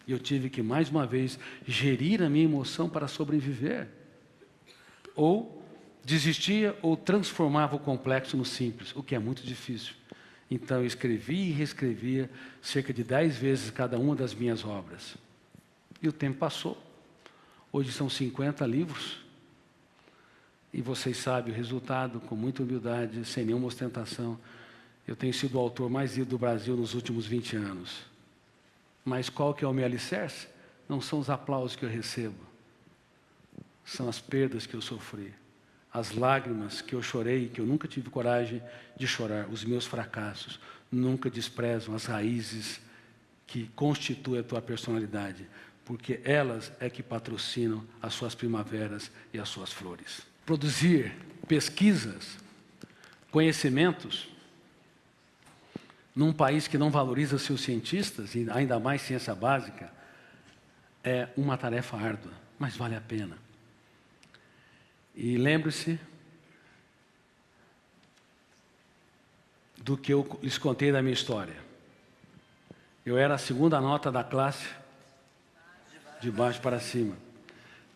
E eu tive que, mais uma vez, gerir a minha emoção para sobreviver. Ou desistia ou transformava o complexo no simples, o que é muito difícil. Então, eu escrevi e reescrevia cerca de 10 vezes cada uma das minhas obras. E o tempo passou. Hoje são 50 livros. E vocês sabem o resultado, com muita humildade, sem nenhuma ostentação. Eu tenho sido o autor mais lido do Brasil nos últimos 20 anos. Mas qual que é o meu alicerce? Não são os aplausos que eu recebo. São as perdas que eu sofri. As lágrimas que eu chorei, que eu nunca tive coragem de chorar. Os meus fracassos nunca desprezam as raízes que constituem a tua personalidade. Porque elas é que patrocinam as suas primaveras e as suas flores. Produzir pesquisas, conhecimentos, num país que não valoriza seus cientistas, e ainda mais ciência básica, é uma tarefa árdua, mas vale a pena. E lembre-se do que eu lhes contei da minha história. Eu era a segunda nota da classe, de baixo para cima.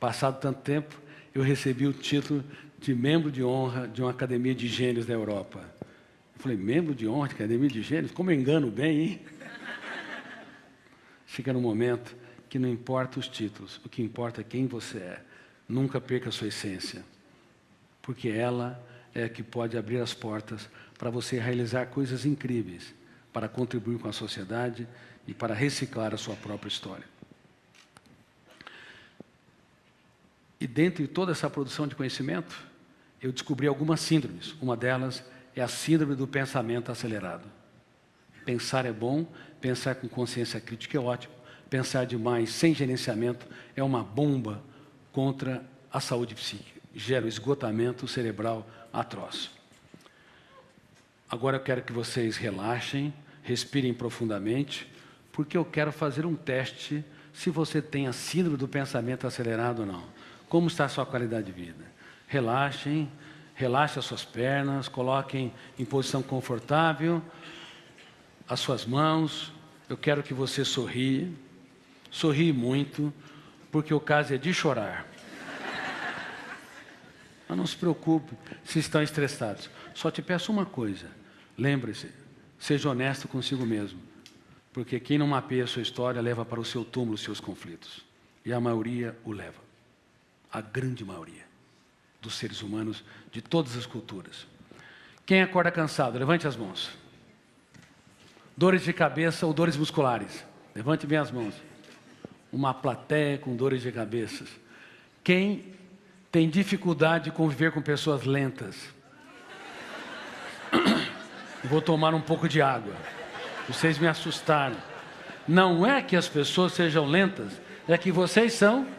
Passado tanto tempo, eu recebi o título de membro de honra de uma academia de gênios da Europa. Eu falei, membro de honra de academia de gênios? Como eu engano bem, hein? Chega num momento que não importa os títulos, o que importa é quem você é. Nunca perca a sua essência, porque ela é a que pode abrir as portas para você realizar coisas incríveis, para contribuir com a sociedade e para reciclar a sua própria história. E dentro de toda essa produção de conhecimento, eu descobri algumas síndromes. Uma delas é a síndrome do pensamento acelerado. Pensar é bom, pensar com consciência crítica é ótimo. Pensar demais, sem gerenciamento, é uma bomba contra a saúde psíquica. Gera um esgotamento cerebral atroz. Agora eu quero que vocês relaxem, respirem profundamente, porque eu quero fazer um teste se você tem a síndrome do pensamento acelerado ou não. Como está a sua qualidade de vida? Relaxem, relaxem as suas pernas, coloquem em posição confortável as suas mãos. Eu quero que você sorrie muito, porque o caso é de chorar. Mas não se preocupe se estão estressados. Só te peço uma coisa, lembre-se, seja honesto consigo mesmo, porque quem não mapeia a sua história leva para o seu túmulo os seus conflitos. E a maioria o leva. A grande maioria dos seres humanos de todas as culturas. Quem acorda cansado? Levante as mãos. Dores de cabeça ou dores musculares? Levante bem as mãos. Uma plateia com dores de cabeça. Quem tem dificuldade de conviver com pessoas lentas? Vou tomar um pouco de água. Vocês me assustaram. Não é que as pessoas sejam lentas, é que vocês são.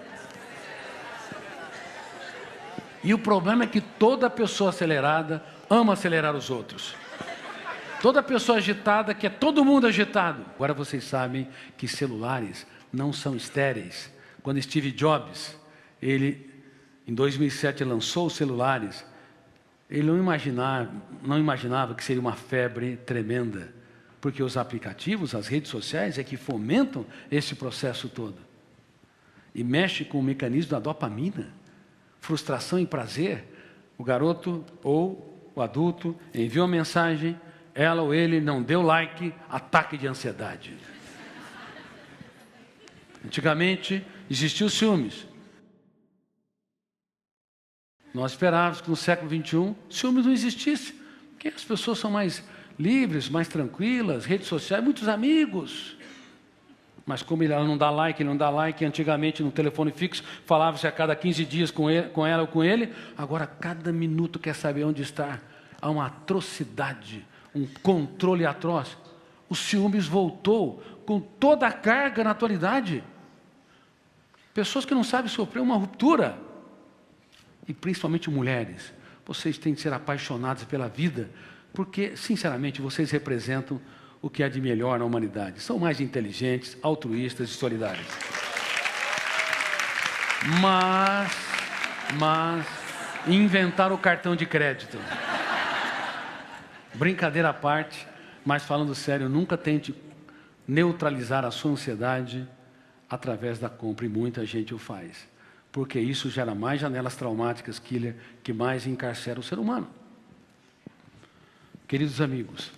E o problema é que toda pessoa acelerada ama acelerar os outros. Toda pessoa agitada quer todo mundo agitado. Agora vocês sabem que celulares não são estéreis. Quando Steve Jobs, ele em 2007 lançou os celulares, ele não imaginava que seria uma febre tremenda, porque os aplicativos, as redes sociais é que fomentam esse processo todo. E mexe com o mecanismo da dopamina. Frustração e prazer, o garoto ou o adulto envia uma mensagem, ela ou ele não deu like, ataque de ansiedade. Antigamente, existiam ciúmes. Nós esperávamos que no século XXI, ciúmes não existisse, porque as pessoas são mais livres, mais tranquilas, redes sociais, muitos amigos. Mas como ela não dá like, antigamente no telefone fixo, falava-se a cada 15 dias com ela ou com ele, agora cada minuto quer saber onde está. Há uma atrocidade, um controle atroz. O ciúmes voltou com toda a carga na atualidade. Pessoas que não sabem sofrer uma ruptura. E principalmente mulheres. Vocês têm que ser apaixonadas pela vida, porque, sinceramente, vocês representam o que há de melhor na humanidade. São mais inteligentes, altruístas e solidários. Mas inventaram o cartão de crédito. Brincadeira à parte, mas falando sério, nunca tente neutralizar a sua ansiedade através da compra, e muita gente o faz. Porque isso gera mais janelas traumáticas, killer, que mais encarcera o ser humano. Queridos amigos,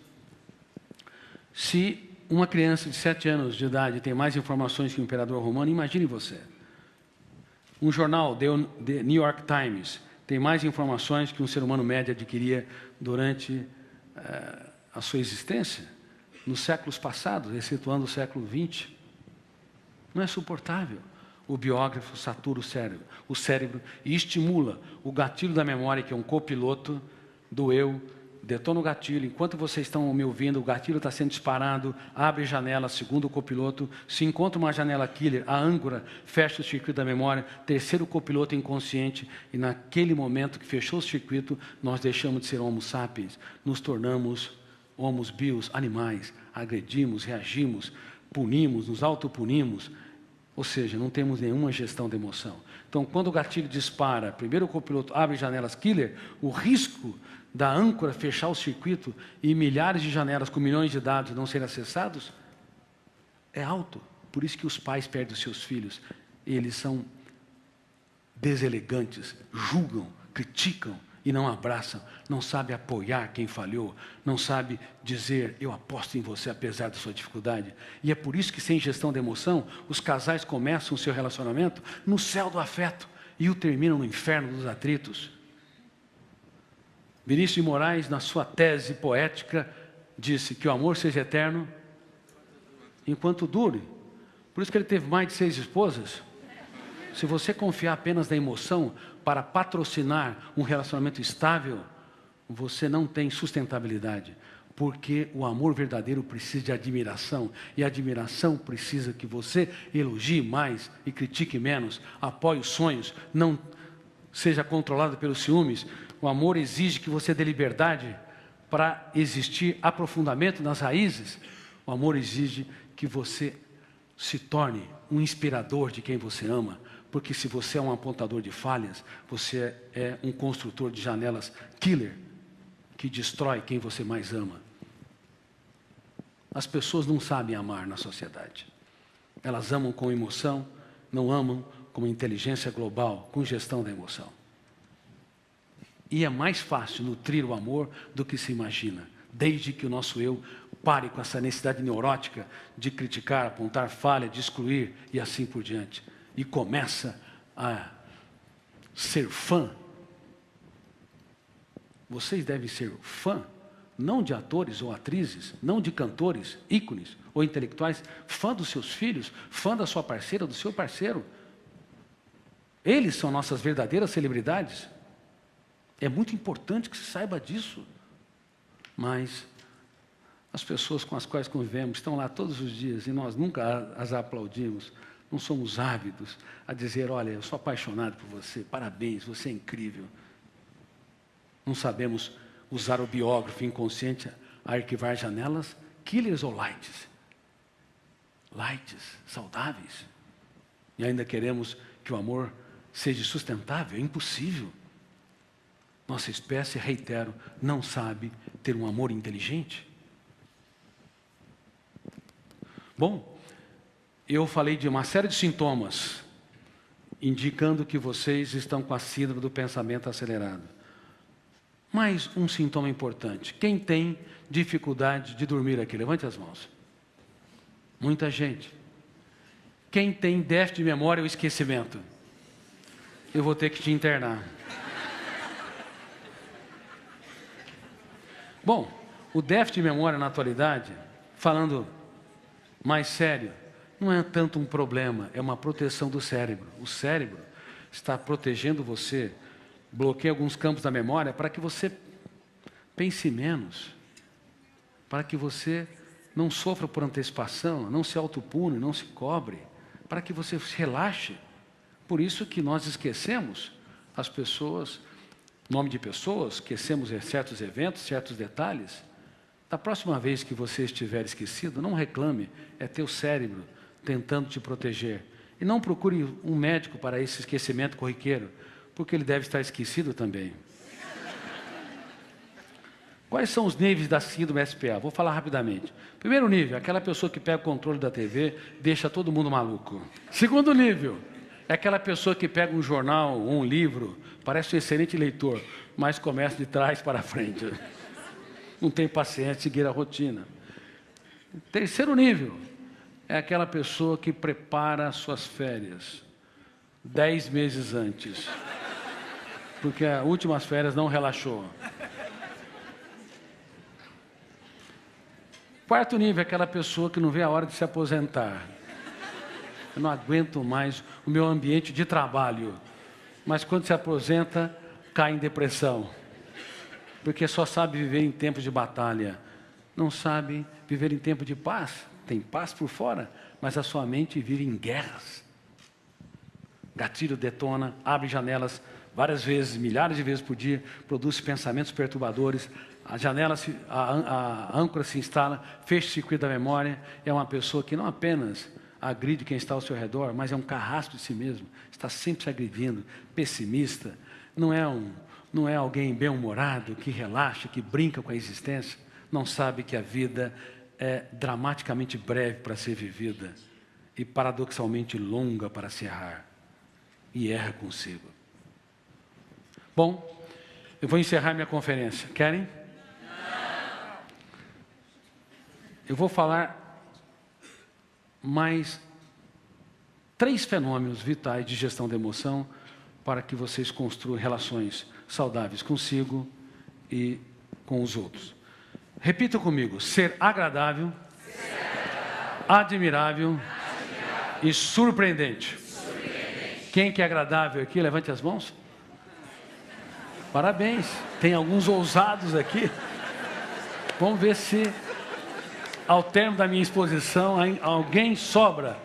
se uma criança de 7 anos de idade tem mais informações que o imperador romano, imagine você. Um jornal, The New York Times, tem mais informações que um ser humano médio adquiria durante a sua existência, nos séculos passados, excetuando o século XX. Não é suportável. O biógrafo satura o cérebro e estimula o gatilho da memória, que é um copiloto do eu, detona o gatilho. Enquanto vocês estão me ouvindo, o gatilho está sendo disparado, abre janela, segundo o copiloto. Se encontra uma janela killer, a âncora fecha o circuito da memória, terceiro copiloto inconsciente, e naquele momento que fechou o circuito, nós deixamos de ser homo sapiens, nos tornamos homos bios, animais, agredimos, reagimos, punimos, nos autopunimos, ou seja, não temos nenhuma gestão de emoção. Então, quando o gatilho dispara, primeiro o copiloto abre janelas killer, o risco da âncora fechar o circuito e milhares de janelas com milhões de dados não serem acessados é alto. Por isso que os pais perdem os seus filhos. Eles são deselegantes, julgam, criticam e não abraçam, não sabe apoiar quem falhou, não sabe dizer, eu aposto em você apesar da sua dificuldade. E é por isso que, sem gestão de emoção, os casais começam o seu relacionamento no céu do afeto e o terminam no inferno dos atritos. Vinícius de Moraes, na sua tese poética, disse que o amor seja eterno enquanto dure. Por isso que ele teve mais de 6 esposas. Se você confiar apenas na emoção para patrocinar um relacionamento estável, você não tem sustentabilidade. Porque o amor verdadeiro precisa de admiração. E a admiração precisa que você elogie mais e critique menos. Apoie os sonhos, não seja controlado pelos ciúmes. O amor exige que você dê liberdade para existir aprofundamento nas raízes. O amor exige que você se torne um inspirador de quem você ama. Porque se você é um apontador de falhas, você é um construtor de janelas killer, que destrói quem você mais ama. As pessoas não sabem amar na sociedade. Elas amam com emoção, não amam com inteligência global, com gestão da emoção. E é mais fácil nutrir o amor do que se imagina, desde que o nosso eu pare com essa necessidade neurótica de criticar, apontar falha, de excluir e assim por diante. E começa a ser fã. Vocês devem ser fã, não de atores ou atrizes, não de cantores, ícones ou intelectuais, fã dos seus filhos, fã da sua parceira, do seu parceiro. Eles são nossas verdadeiras celebridades. É muito importante que se saiba disso. Mas as pessoas com as quais convivemos estão lá todos os dias e nós nunca as aplaudimos. Não somos ávidos a dizer, olha, eu sou apaixonado por você, parabéns, você é incrível. Não sabemos usar o biógrafo inconsciente a arquivar janelas, killers ou lights? Lights, saudáveis. E ainda queremos que o amor seja sustentável, é impossível. Nossa espécie, reitero, não sabe ter um amor inteligente. Bom, eu falei de uma série de sintomas, indicando que vocês estão com a síndrome do pensamento acelerado. Mais um sintoma importante. Quem tem dificuldade de dormir aqui? Levante as mãos. Muita gente. Quem tem déficit de memória ou esquecimento? Eu vou ter que te internar. Bom, o déficit de memória na atualidade, falando mais sério, não é tanto um problema, é uma proteção do cérebro. O cérebro está protegendo você, bloqueia alguns campos da memória para que você pense menos, para que você não sofra por antecipação, não se autopune, não se cobre, para que você se relaxe. Por isso que nós esquecemos as pessoas, nome de pessoas, esquecemos certos eventos, certos detalhes. Da próxima vez que você estiver esquecido, não reclame, é teu cérebro tentando te proteger. E não procure um médico para esse esquecimento corriqueiro, porque ele deve estar esquecido também. Quais são os níveis da síndrome SPA? Vou falar rapidamente. Primeiro nível, aquela pessoa que pega o controle da TV, deixa todo mundo maluco. Segundo nível, é aquela pessoa que pega um jornal ou um livro, parece um excelente leitor, mas começa de trás para frente. Não tem paciência de seguir a rotina. Terceiro nível, é aquela pessoa que prepara as suas férias. 10 meses antes. Porque as últimas férias não relaxou. Quarto nível é aquela pessoa que não vê a hora de se aposentar. Eu não aguento mais o meu ambiente de trabalho. Mas quando se aposenta, cai em depressão. Porque só sabe viver em tempos de batalha. Não sabe viver em tempo de paz. Tem paz por fora, mas a sua mente vive em guerras. Gatilho detona, abre janelas várias vezes, milhares de vezes por dia, produz pensamentos perturbadores, a âncora se instala, fecha o circuito da memória. É uma pessoa que não apenas agride quem está ao seu redor, mas é um carrasco de si mesmo, está sempre se agredindo, pessimista, não é alguém bem-humorado, que relaxa, que brinca com a existência, não sabe que a vida é dramaticamente breve para ser vivida e paradoxalmente longa para se errar, e erra consigo. Bom, eu vou encerrar minha conferência. Querem? Eu vou falar mais 3 fenômenos vitais de gestão da emoção para que vocês construam relações saudáveis consigo e com os outros. Repita comigo: ser agradável, admirável e surpreendente. Quem que é agradável aqui? Levante as mãos. Parabéns, tem alguns ousados aqui. Vamos ver se ao término da minha exposição alguém sobra.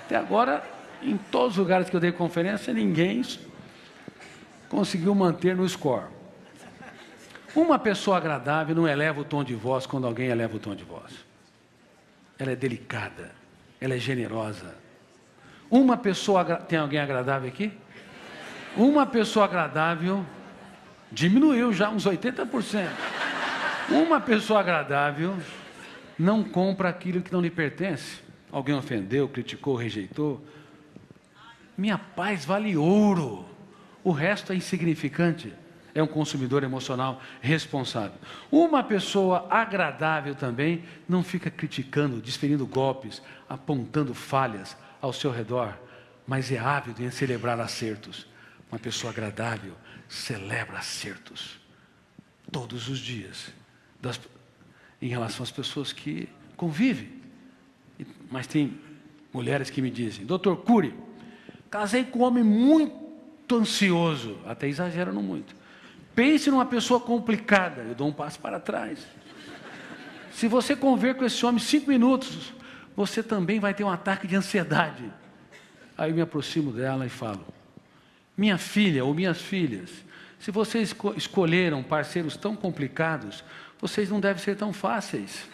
Até agora, em todos os lugares que eu dei conferência, ninguém conseguiu manter no score. Uma pessoa agradável não eleva o tom de voz quando alguém eleva o tom de voz. Ela é delicada, ela é generosa. Uma pessoa, tem alguém agradável aqui? Uma pessoa agradável diminuiu já uns 80%. Uma pessoa agradável não compra aquilo que não lhe pertence. Alguém ofendeu, criticou, rejeitou. Minha paz vale ouro. O resto é insignificante. É um consumidor emocional responsável. Uma pessoa agradável também não fica criticando, desferindo golpes, apontando falhas ao seu redor, mas é ávido em celebrar acertos. Uma pessoa agradável celebra acertos todos os dias em relação às pessoas que convivem. Mas tem mulheres que me dizem: Dr. Cury, casei com um homem muito ansioso, até exagerando muito. Pense numa pessoa complicada, eu dou um passo para trás. Se você conviver com esse homem 5 minutos, você também vai ter um ataque de ansiedade. Aí eu me aproximo dela e falo: minha filha ou minhas filhas, se vocês escolheram parceiros tão complicados, vocês não devem ser tão fáceis.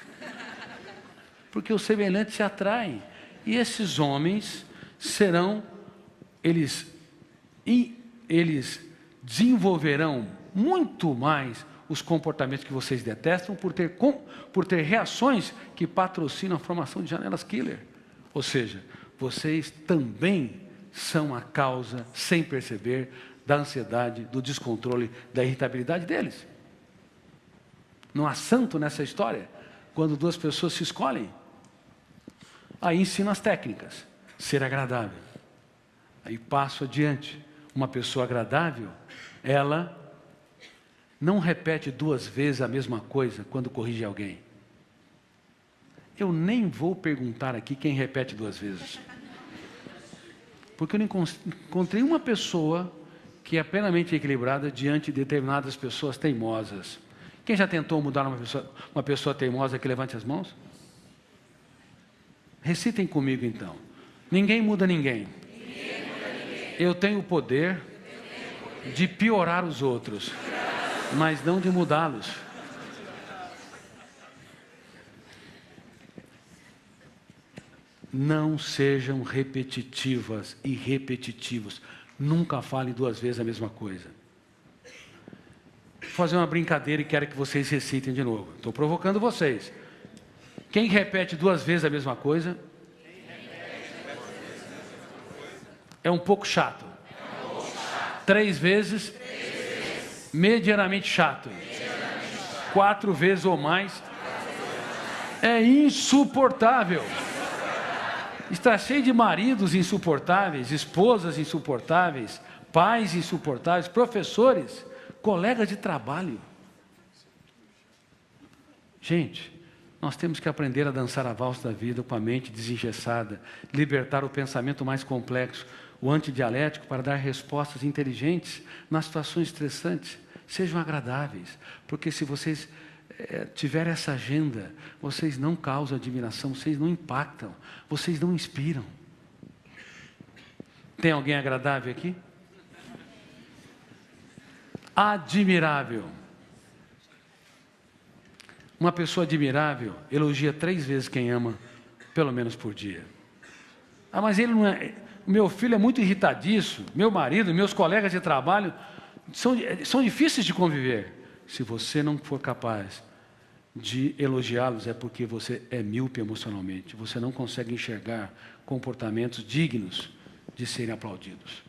Porque os semelhantes se atraem. E esses homens eles desenvolverão muito mais os comportamentos que vocês detestam por ter reações que patrocinam a formação de janelas killer. Ou seja, vocês também são a causa, sem perceber, da ansiedade, do descontrole, da irritabilidade deles. Não há santo nessa história. Quando 2 pessoas se escolhem, aí ensino as técnicas. Ser agradável. Aí passo adiante. Uma pessoa agradável, ela não repete 2 vezes a mesma coisa quando corrige alguém. Eu nem vou perguntar aqui quem repete 2 vezes. Porque eu não encontrei uma pessoa que é plenamente equilibrada diante de determinadas pessoas teimosas. Quem já tentou mudar uma pessoa teimosa, que levante as mãos? Recitem comigo então. Ninguém muda ninguém. Eu tenho o poder de piorar os outros, mas não de mudá-los. Não sejam repetitivas e repetitivos. Nunca falem 2 vezes a mesma coisa. Vou fazer uma brincadeira e quero que vocês recitem de novo. Estou provocando vocês. Quem repete 2 vezes a mesma coisa é um pouco chato. 3 vezes, medianamente chato. 4 vezes ou mais é insuportável. Está cheio de maridos insuportáveis, esposas insuportáveis, pais insuportáveis, professores, colegas de trabalho. Gente, nós temos que aprender a dançar a valsa da vida com a mente desengessada, libertar o pensamento mais complexo, o antidialético, para dar respostas inteligentes nas situações estressantes. Sejam agradáveis, porque se vocês tiverem essa agenda, vocês não causam admiração, vocês não impactam, vocês não inspiram. Tem alguém agradável aqui? Admirável. Uma pessoa admirável elogia 3 vezes quem ama, pelo menos por dia. Ah, mas ele não é... Meu filho é muito irritadiço, meu marido, meus colegas de trabalho são difíceis de conviver. Se você não for capaz de elogiá-los, é porque você é míope emocionalmente. Você não consegue enxergar comportamentos dignos de serem aplaudidos.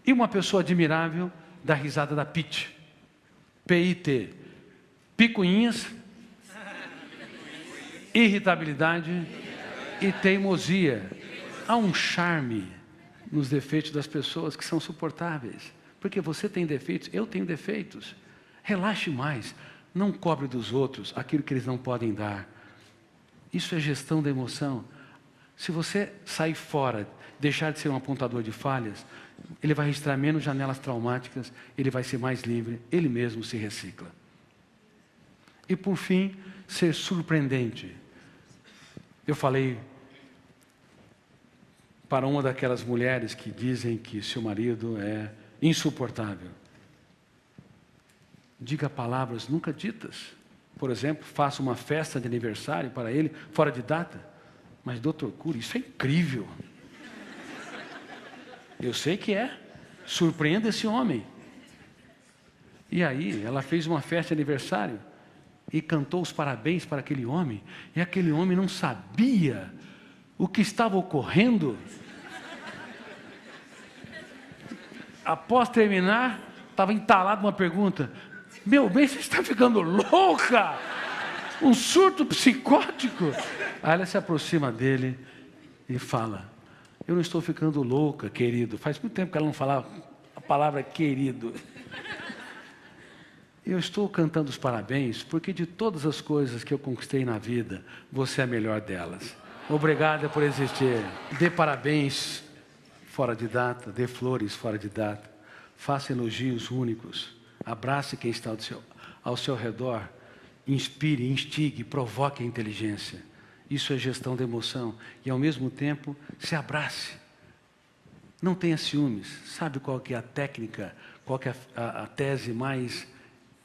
E uma pessoa admirável dá risada da PIT. P-I-T. Picuinhas, irritabilidade e teimosia. Há um charme nos defeitos das pessoas que são suportáveis. Porque você tem defeitos, eu tenho defeitos. Relaxe mais. Não cobre dos outros aquilo que eles não podem dar. Isso é gestão da emoção. Se você sair fora, deixar de ser um apontador de falhas, ele vai registrar menos janelas traumáticas, ele vai ser mais livre, ele mesmo se recicla. E por fim, ser surpreendente. Eu falei para uma daquelas mulheres que dizem que seu marido é insuportável. Diga palavras nunca ditas. Por exemplo, faça uma festa de aniversário para ele, fora de data. Mas, doutor Cury, isso é incrível. Eu sei que é. Surpreenda esse homem. E aí, ela fez uma festa de aniversário e cantou os parabéns para aquele homem. E aquele homem não sabia o que estava ocorrendo. Após terminar, estava entalado uma pergunta. Meu bem, você está ficando louca? Um surto psicótico? Aí ela se aproxima dele e fala, eu não estou ficando louca, querido. Faz muito tempo que ela não falava a palavra querido. Eu estou cantando os parabéns porque de todas as coisas que eu conquistei na vida, você é a melhor delas. Obrigada por existir. Dê parabéns fora de data, dê flores fora de data, faça elogios únicos, abrace quem está ao seu redor, inspire, instigue, provoque a inteligência. Isso é gestão da emoção. E ao mesmo tempo, se abrace. Não tenha ciúmes. Sabe qual que é a técnica, qual que é a tese mais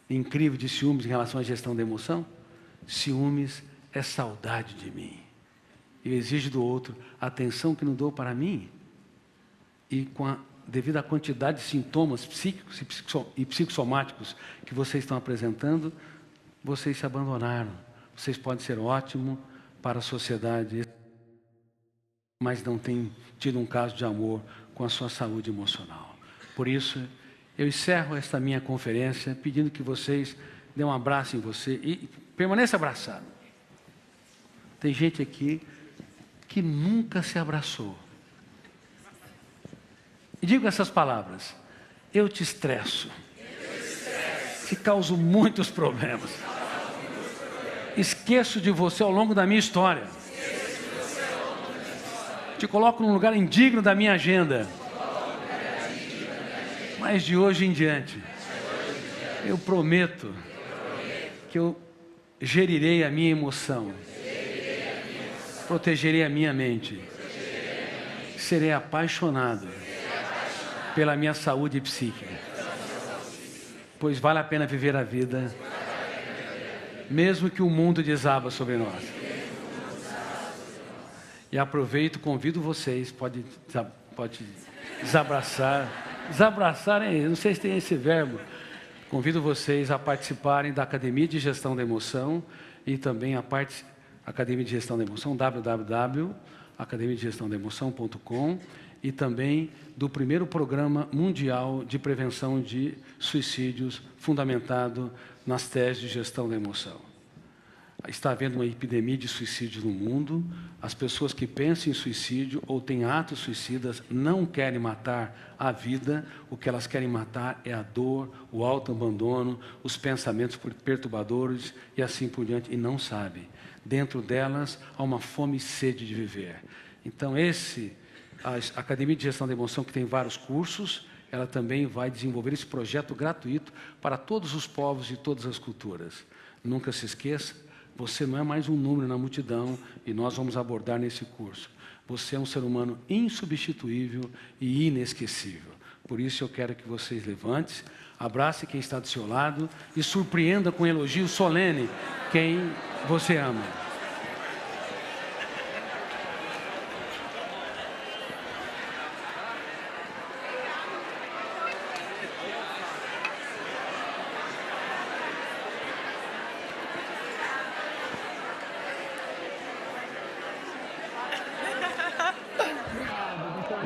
incrível de ciúmes em relação à gestão da emoção? Ciúmes é saudade de mim. Eu exijo do outro a atenção que não dou para mim. E devido à quantidade de sintomas psíquicos e psicossomáticos que vocês estão apresentando, vocês se abandonaram. Vocês podem ser ótimos para a sociedade, mas não têm tido um caso de amor com a sua saúde emocional. Por isso, eu encerro esta minha conferência pedindo que vocês dêem um abraço em você e permaneça abraçado. Tem gente aqui que nunca se abraçou. E digo essas palavras, eu te estresso, te causo muitos problemas, esqueço de você ao longo da minha história, te coloco num lugar indigno da minha agenda, mas de hoje em diante, eu prometo que eu gerirei a minha emoção, protegerei a minha mente, serei apaixonado pela minha saúde psíquica, pois vale a pena viver a vida, mesmo que o mundo desaba sobre nós. E aproveito, convido vocês, pode desabraçar, não sei se tem esse verbo, convido vocês a participarem da Academia de Gestão da Emoção e também Academia de Gestão da Emoção, www.academiadegestandaemoção.com, e também do primeiro programa mundial de prevenção de suicídios fundamentado nas teses de gestão da emoção. Está havendo uma epidemia de suicídio no mundo. As pessoas que pensam em suicídio ou têm atos suicidas não querem matar a vida. O que elas querem matar é a dor, o autoabandono, os pensamentos perturbadores e assim por diante, e não sabem. Dentro delas há uma fome e sede de viver. Então, a Academia de Gestão da Emoção, que tem vários cursos, ela também vai desenvolver esse projeto gratuito para todos os povos e todas as culturas. Nunca se esqueça, você não é mais um número na multidão e nós vamos abordar nesse curso. Você é um ser humano insubstituível e inesquecível. Por isso eu quero que vocês levantem-se, abracem quem está do seu lado e surpreenda com um elogio solene quem você ama.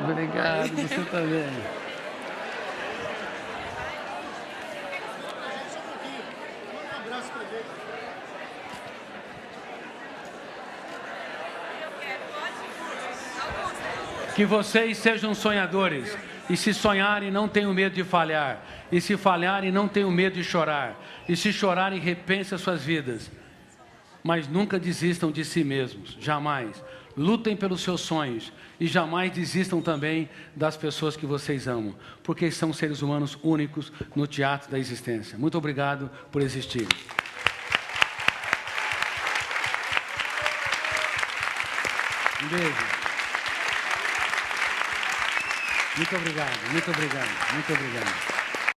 Obrigado, você também. Um abraço pra ele. Que vocês sejam sonhadores. E se sonharem, não tenham medo de falhar. E se falharem, não tenham medo de chorar. E se chorarem, repensem as suas vidas. Mas nunca desistam de si mesmos, jamais. Lutem pelos seus sonhos e jamais desistam também das pessoas que vocês amam, porque são seres humanos únicos no teatro da existência. Muito obrigado por existir. Um beijo. Muito obrigado, muito obrigado, muito obrigado.